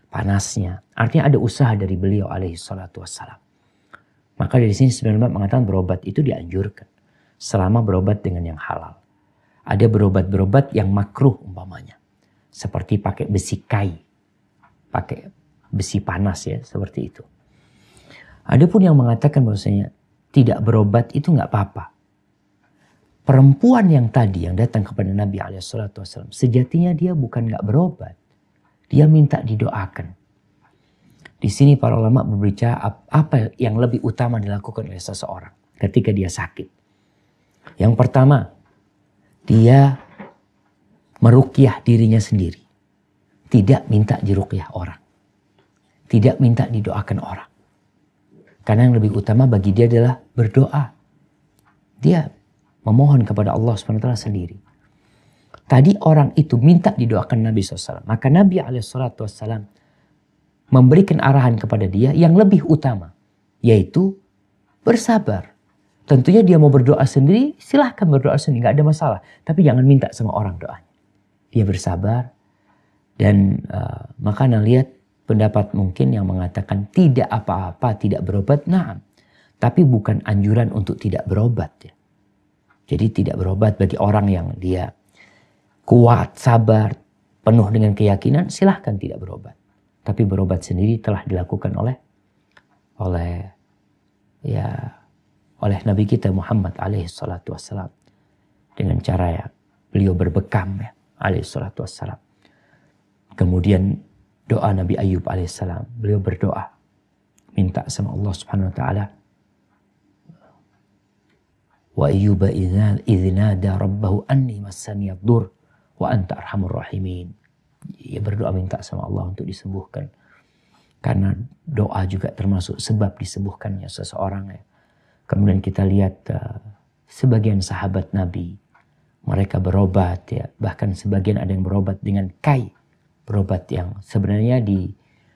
panasnya. Artinya ada usaha dari beliau alaihi salatu wassalam. Maka dari sini sebenarnya mengatakan berobat itu dianjurkan. Selama berobat dengan yang halal. Ada berobat-berobat yang makruh umpamanya. Seperti pakai besi kai. Pakai besi panas ya, seperti itu. Adapun yang mengatakan bahwasanya tidak berobat itu nggak apa-apa. Perempuan yang tadi yang datang kepada Nabi SAW, sejatinya dia bukan nggak berobat. Dia minta didoakan. Di sini para ulama berbicara apa yang lebih utama dilakukan oleh seseorang ketika dia sakit. Yang pertama, dia meruqyah dirinya sendiri. Tidak minta diruqyah orang. Tidak minta didoakan orang. Karena yang lebih utama bagi dia adalah berdoa. Dia memohon kepada Allah SWT sendiri. Tadi orang itu minta didoakan Nabi SAW. Maka Nabi SAW memberikan arahan kepada dia yang lebih utama. Yaitu bersabar. Tentunya dia mau berdoa sendiri, silahkan berdoa sendiri. Gak ada masalah. Tapi jangan minta sama orang doanya. Dia bersabar. Dan maka Anda lihat pendapat mungkin yang mengatakan tidak apa-apa, tidak berobat. Nah, tapi bukan anjuran untuk tidak berobat ya. Jadi tidak berobat bagi orang yang dia kuat, sabar, penuh dengan keyakinan, silahkan tidak berobat. Tapi berobat sendiri telah dilakukan oleh Nabi kita Muhammad alaihi salatu wassalam. Dengan cara ya, beliau berbekam ya, alaihi salatu wassalam. Kemudian doa Nabi Ayub alaihissalam, beliau berdoa. Minta sama Allah subhanahu wa ta'ala. Wa ayyuba idh nada rabbahu anni massani ad-dur wa anta arhamur rahimin. Ia berdoa minta sama Allah untuk disembuhkan. Karena doa juga termasuk sebab disembuhkannya seseorang ya. Kemudian kita lihat sebagian sahabat Nabi, mereka berobat ya, bahkan sebagian ada yang berobat dengan kai, berobat yang sebenarnya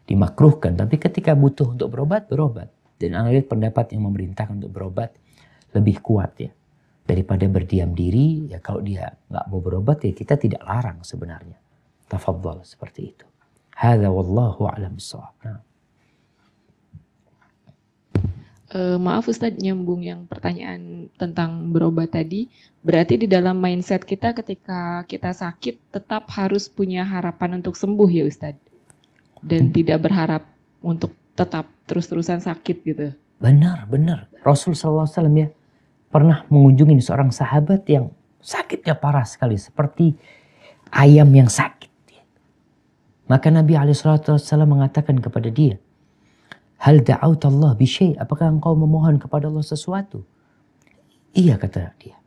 dimakruhkan, tapi ketika butuh untuk berobat, berobat. Dan Anda lihat pendapat yang memerintahkan untuk berobat lebih kuat ya, daripada berdiam diri. Ya kalau dia nggak mau berobat ya kita tidak larang sebenarnya. Tafadhal seperti itu. Hadza wallahu a'lam bissawab. Maaf Ustadz, nyambung yang pertanyaan tentang berobat tadi. Berarti di dalam mindset kita ketika kita sakit tetap harus punya harapan untuk sembuh ya Ustadz? Dan tidak berharap untuk tetap terus-terusan sakit gitu. Benar. Rasul SAW ya pernah mengunjungi seorang sahabat yang sakitnya parah sekali. Seperti ayam yang sakit. Maka Nabi SAW mengatakan kepada dia, hal da'aut Allah bisyai, apakah engkau memohon kepada Allah sesuatu? Iya kata dia.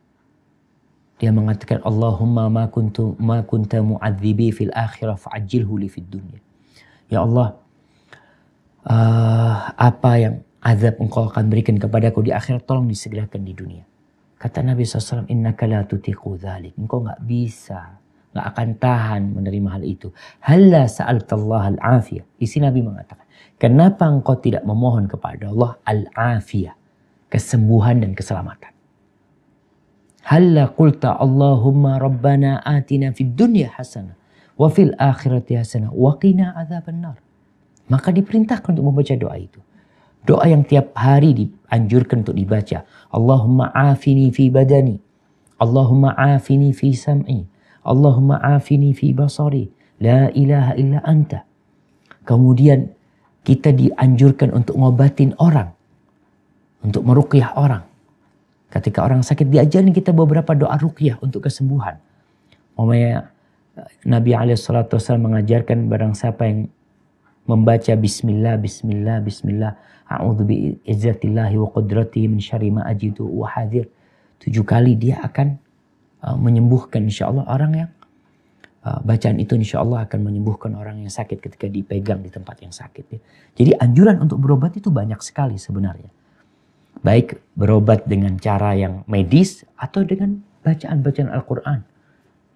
Dia mengatakan Allahumma ma kunta mu'adzibi fil akhirah fa'ajilhu li fid dunya. Ya Allah, apa yang azab engkau akan berikan kepadaku di akhirat, tolong disegerakan di dunia. Kata Nabi SAW, innaka la tutiqu dzalik. Engkau gak bisa, gak akan tahan menerima hal itu. Halla sa'altallaha al-afiyah. Di sini Nabi mengatakan, kenapa engkau tidak memohon kepada Allah al-afiyah, kesembuhan dan keselamatan? Halla qulta Allahumma rabbana atina fid dunya hasanah wa fil akhirati hasanah wa qina adzabannar. Maka diperintahkan untuk membaca doa itu. Doa yang tiap hari dianjurkan untuk dibaca. Allahumma afini fi badani. Allahumma afini fi sam'i. Allahumma afini fi basari. La ilaha illa anta. Kemudian kita dianjurkan untuk ngobatin orang. Untuk meruqyah orang. Ketika orang sakit diajarin kita beberapa doa ruqyah untuk kesembuhan. Nabi SAW mengajarkan barang siapa yang membaca bismillah, bismillah, bismillah, a'udzu bi'izzatillahi wa qudratihi min syarri ma ajidu wa hadir. 7 kali dia akan menyembuhkan insyaallah orang yang bacaan itu insyaallah akan menyembuhkan orang yang sakit ketika dipegang di tempat yang sakit. Jadi anjuran untuk berobat itu banyak sekali sebenarnya. Baik berobat dengan cara yang medis atau dengan bacaan-bacaan Al-Quran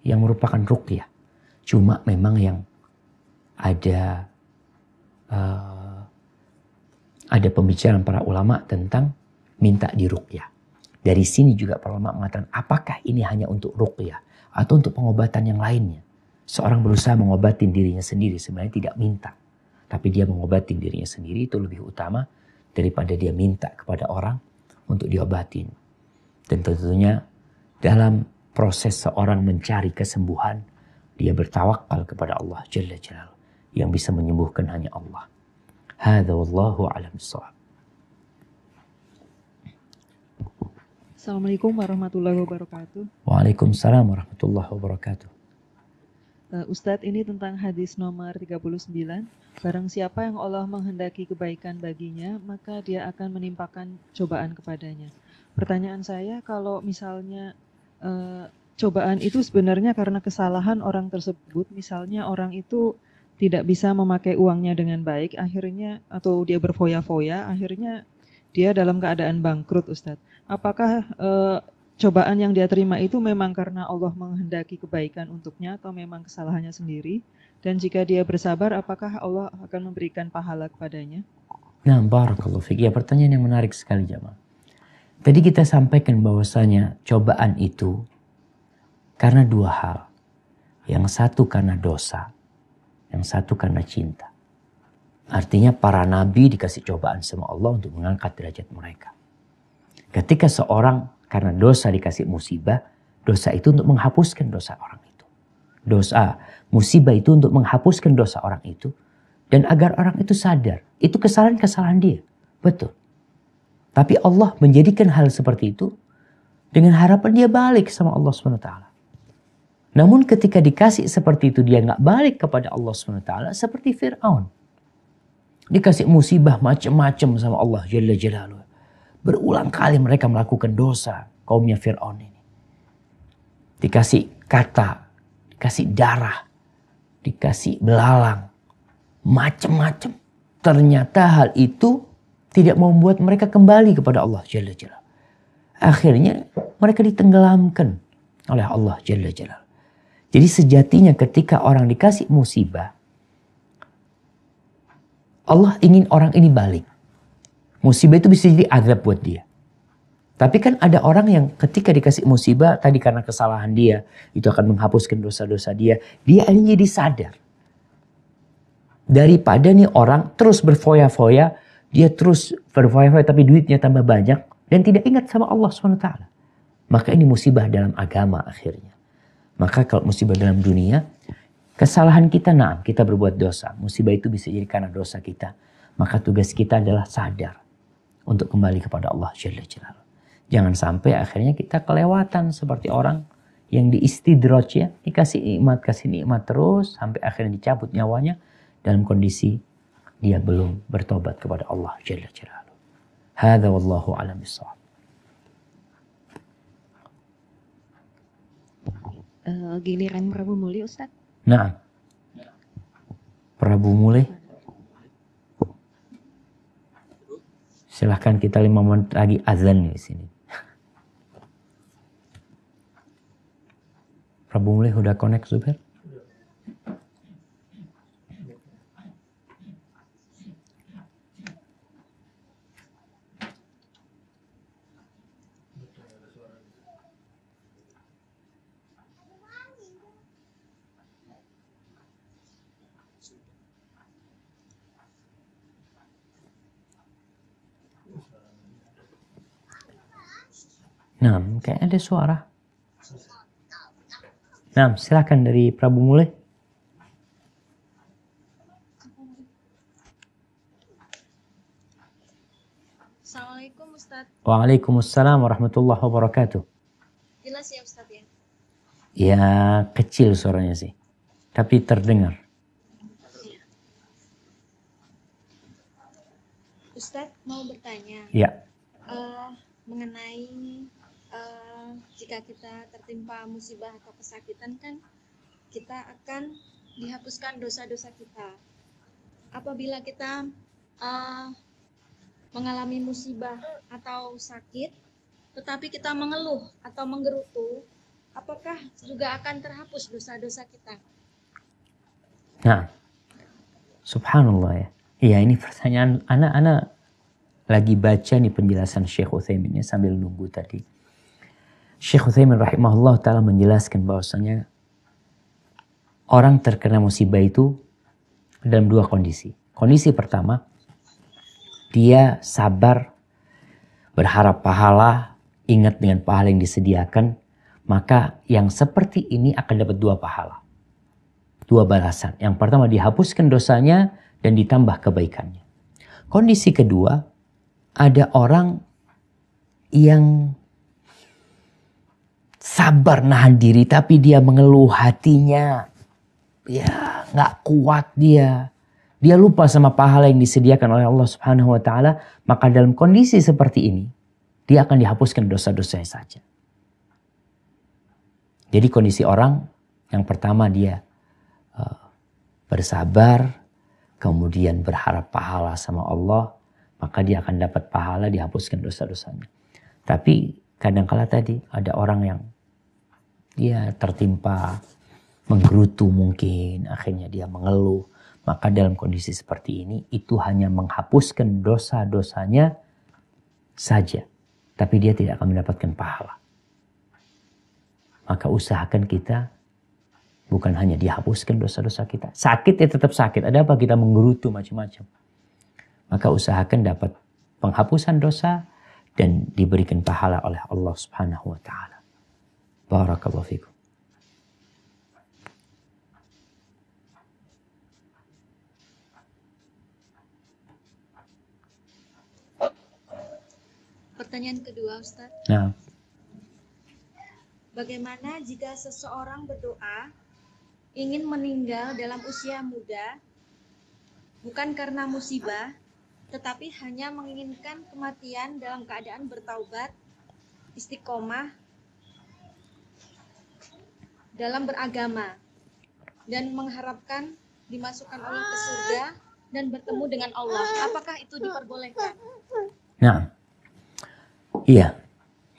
yang merupakan ruqyah. Cuma memang yang ada pembicaraan para ulama tentang minta diruqyah. Dari sini juga para ulama mengatakan apakah ini hanya untuk ruqyah atau untuk pengobatan yang lainnya. Seorang berusaha mengobatin dirinya sendiri sebenarnya tidak minta. Tapi dia mengobatin dirinya sendiri itu lebih utama daripada dia minta kepada orang untuk diobatin. Dan tentunya dalam proses seorang mencari kesembuhan, dia bertawakal kepada Allah Jalla Jalaluhu. Yang bisa menyembuhkan hanya Allah. Hadza wallahu a'lam bissawab. Assalamualaikum warahmatullahi wabarakatuh. Waalaikumsalam warahmatullahi wabarakatuh. Ustadz, ini tentang hadis nomor 39. Barang siapa yang Allah menghendaki kebaikan baginya, maka dia akan menimpakan cobaan kepadanya. Pertanyaan saya, kalau misalnya cobaan itu sebenarnya karena kesalahan orang tersebut, misalnya orang itu tidak bisa memakai uangnya dengan baik, akhirnya atau dia berfoya-foya, akhirnya dia dalam keadaan bangkrut, Ustadz. Apakah cobaan yang dia terima itu memang karena Allah menghendaki kebaikan untuknya atau memang kesalahannya sendiri? Dan jika dia bersabar, apakah Allah akan memberikan pahala kepadanya? Nah, barakallahu fiik. Ya, pertanyaan yang menarik sekali jamaah. Tadi kita sampaikan bahwasanya cobaan itu karena 2 hal. Yang satu karena dosa, yang satu karena cinta. Artinya para nabi dikasih cobaan sama Allah untuk mengangkat derajat mereka. Ketika seorang karena dosa dikasih musibah, dosa itu untuk menghapuskan dosa orang itu. Musibah itu untuk menghapuskan dosa orang itu. Dan agar orang itu sadar, itu kesalahan-kesalahan dia. Betul. Tapi Allah menjadikan hal seperti itu dengan harapan dia balik sama Allah SWT. Namun ketika dikasih seperti itu dia nggak balik kepada Allah SWT seperti Fir'aun. Dikasih musibah macam-macam sama Allah Jalla Jalaluhu. Berulang kali mereka melakukan dosa kaumnya Fir'aun ini. Dikasih kata, dikasih darah, dikasih belalang, macam-macam. Ternyata hal itu tidak membuat mereka kembali kepada Allah Jalla Jalaluhu. Akhirnya mereka ditenggelamkan oleh Allah Jalla Jalaluhu. Jadi sejatinya ketika orang dikasih musibah, Allah ingin orang ini balik. Musibah itu bisa jadi azab buat dia. Tapi kan ada orang yang ketika dikasih musibah tadi karena kesalahan dia, itu akan menghapuskan dosa-dosa dia. Dia akhirnya jadi sadar. Daripada nih orang terus berfoya-foya, dia terus berfoya-foya tapi duitnya tambah banyak dan tidak ingat sama Allah SWT. Maka ini musibah dalam agama akhirnya. Maka kalau musibah dalam dunia, kesalahan kita, nah kita berbuat dosa. Musibah itu bisa jadi karena dosa kita. Maka tugas kita adalah sadar untuk kembali kepada Allah Jalla Jalaluhu. Jangan sampai akhirnya kita kelewatan seperti orang yang diistidraj ya, kasih nikmat terus sampai akhirnya dicabut nyawanya dalam kondisi dia belum bertobat kepada Allah Jalla Jalaluhu. Hadza wallahu a'lam bissawab. Giliran Prabu Muli, Ustaz. Nah, Prabu Muli. Silahkan, kita 5 menit lagi azan di sini. Prabu Mulih udah connect, Zubair? Nah, kayak ada suara. Nah, silakan dari Prabu Mulih. Assalamualaikum Ustaz. Waalaikumsalam warahmatullahi wabarakatuh. Jelas ya Ustaz ya? Ya, kecil suaranya sih. Tapi terdengar. Ustadz mau bertanya. Ya. Mengenai jika kita tertimpa musibah atau kesakitan kan kita akan dihapuskan dosa-dosa kita. Apabila kita mengalami musibah atau sakit, tetapi kita mengeluh atau menggerutu, apakah juga akan terhapus dosa-dosa kita? Nah, subhanallah ya. Iya, ini pertanyaan anak-anak lagi baca nih penjelasan Syekh Utsaimin sambil nunggu tadi. Syekh Utsaimin rahimahullah ta'ala menjelaskan bahwasanya orang terkena musibah itu dalam dua kondisi. Kondisi pertama, dia sabar, berharap pahala, ingat dengan pahala yang disediakan, maka yang seperti ini akan dapat dua pahala. Dua balasan. Yang pertama dihapuskan dosanya dan ditambah kebaikannya. Kondisi kedua, ada orang yang sabar nahan diri tapi dia mengeluh hatinya. Ya, nggak kuat dia. Dia lupa sama pahala yang disediakan oleh Allah Subhanahu wa taala, maka dalam kondisi seperti ini dia akan dihapuskan dosa-dosanya saja. Jadi kondisi orang yang pertama dia bersabar, kemudian berharap pahala sama Allah, maka dia akan dapat pahala, dihapuskan dosa-dosanya. Tapi kadang-kala tadi ada orang yang dia tertimpa menggerutu mungkin, akhirnya dia mengeluh. Maka dalam kondisi seperti ini itu hanya menghapuskan dosa-dosanya saja. Tapi dia tidak akan mendapatkan pahala. Maka usahakan kita bukan hanya dihapuskan dosa-dosa kita. Sakit ya tetap sakit. Ada apa kita menggerutu macam-macam. Maka usahakan dapat penghapusan dosa dan diberikan pahala oleh Allah Subhanahu wa taala. Barakallahu fikum. Pertanyaan kedua, Ustaz. Nah. Bagaimana jika seseorang berdoa ingin meninggal dalam usia muda, bukan karena musibah, tetapi hanya menginginkan kematian dalam keadaan bertaubat, istiqomah dalam beragama, dan mengharapkan dimasukkan Allah ke surga dan bertemu dengan Allah. Apakah itu diperbolehkan? Nah, iya.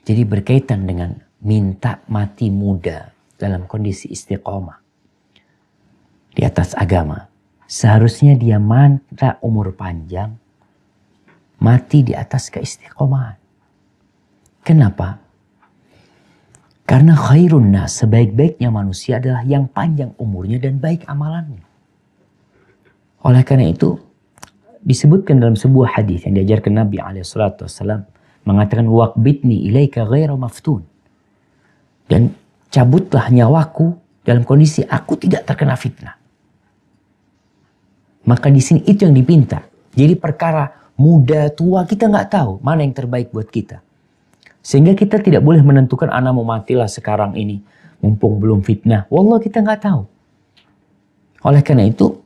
Jadi berkaitan dengan minta mati muda dalam kondisi istiqomah di atas agama. Seharusnya dia minta umur panjang, mati di atas keistiqomahan. Kenapa? Karena khairun nas, sebaik-baiknya manusia adalah yang panjang umurnya dan baik amalannya. Oleh karena itu, disebutkan dalam sebuah hadis yang diajarkan Nabi SAW, mengatakan waqbidni ilaika ghairu maftun. Dan cabutlah nyawaku dalam kondisi aku tidak terkena fitnah. Maka di sini itu yang dipinta. Jadi perkara muda, tua, kita nggak tahu mana yang terbaik buat kita. Sehingga kita tidak boleh menentukan anak mau matilah sekarang ini. Mumpung belum fitnah. Wallah kita nggak tahu. Oleh karena itu,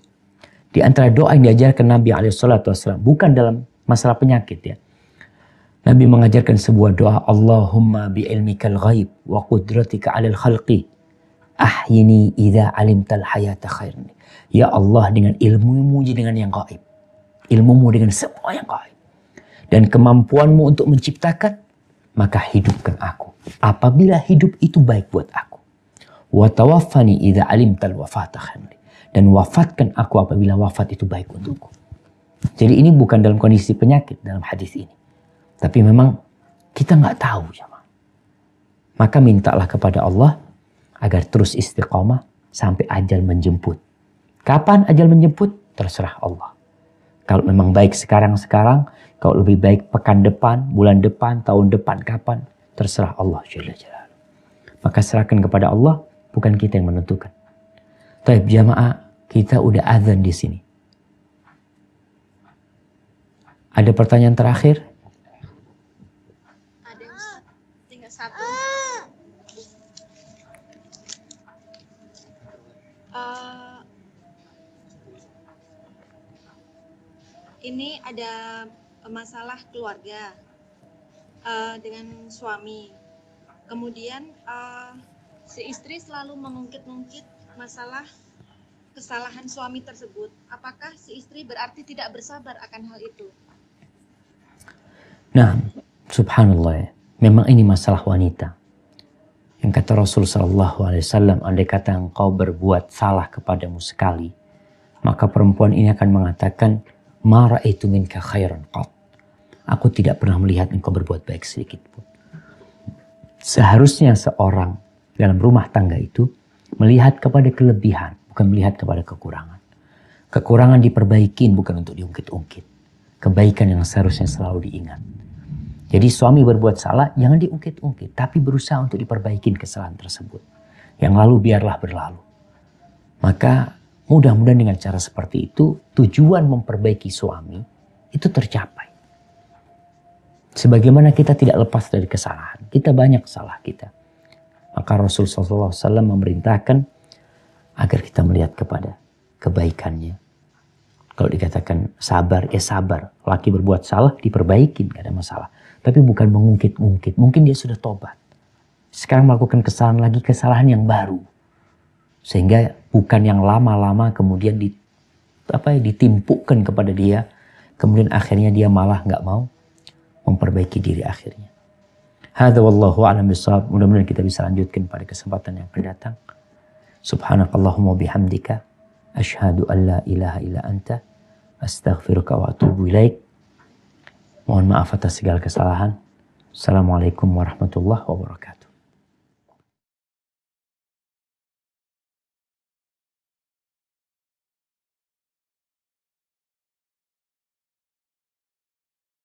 di antara doa yang diajarkan Nabi SAW, bukan dalam masalah penyakit ya. Nabi mengajarkan sebuah doa, Allahumma bi'ilmikal ghaib wa qudratika 'alal khalqi ahyini idza 'alimtal hayata khairan. Ya Allah, dengan ilmumu dengan yang gaib. Ilmumu dengan semua yang gaib. Dan kemampuanmu untuk menciptakan, maka hidupkan aku apabila hidup itu baik buat aku. Wa tawaffani idza 'alimtal wafata khairan. Dan wafatkan aku apabila wafat itu baik untukku. Jadi ini bukan dalam kondisi penyakit dalam hadis ini. Tapi memang kita nggak tahu. Maka mintalah kepada Allah agar terus istiqomah sampai ajal menjemput. Kapan ajal menjemput? Terserah Allah. Kalau memang baik sekarang-sekarang, kalau lebih baik pekan depan, bulan depan, tahun depan, kapan? Terserah Allah Jalla Jalaluhu. Maka serahkan kepada Allah, bukan kita yang menentukan. Taib jamaah, kita udah azan di sini. Ada pertanyaan terakhir? Satu. Ini ada masalah keluarga dengan suami. Kemudian si istri selalu mengungkit-ungkit masalah kesalahan suami tersebut. Apakah si istri berarti tidak bersabar akan hal itu? Nah, subhanallah ya. Memang ini masalah wanita. Yang kata Rasul SAW, andai kata engkau berbuat salah kepadamu sekali, maka perempuan ini akan mengatakan, ma ra'aitu minka khairan qat. Aku tidak pernah melihat engkau berbuat baik sedikit pun. Seharusnya seorang dalam rumah tangga itu melihat kepada kelebihan, bukan melihat kepada kekurangan. Kekurangan diperbaikin bukan untuk diungkit-ungkit. Kebaikan yang seharusnya selalu diingat. Jadi suami berbuat salah, jangan diungkit-ungkit, tapi berusaha untuk diperbaikin kesalahan tersebut. Yang lalu biarlah berlalu. Maka mudah-mudahan dengan cara seperti itu, tujuan memperbaiki suami itu tercapai. Sebagaimana kita tidak lepas dari kesalahan, kita banyak salah kita. Maka Rasulullah SAW memerintahkan agar kita melihat kepada kebaikannya. Kalau dikatakan sabar, ya sabar. Laki berbuat salah, diperbaikin, gak ada masalah. Tapi bukan mengungkit-ungkit. Mungkin dia sudah tobat. Sekarang melakukan kesalahan lagi, kesalahan yang baru. Sehingga bukan yang lama-lama kemudian ditimpukkan kepada dia. Kemudian akhirnya dia malah gak mau memperbaiki diri akhirnya. Hadza wallahu a'lam bishawab. Mudah-mudahan kita bisa lanjutkan pada kesempatan yang akan datang. Subhanakallahumma bihamdika asyhadu an la ilaha illa anta astaghfiruka wa atubu ilaik. Mohon maaf atas segala kesalahan. Assalamualaikum warahmatullahi wabarakatuh.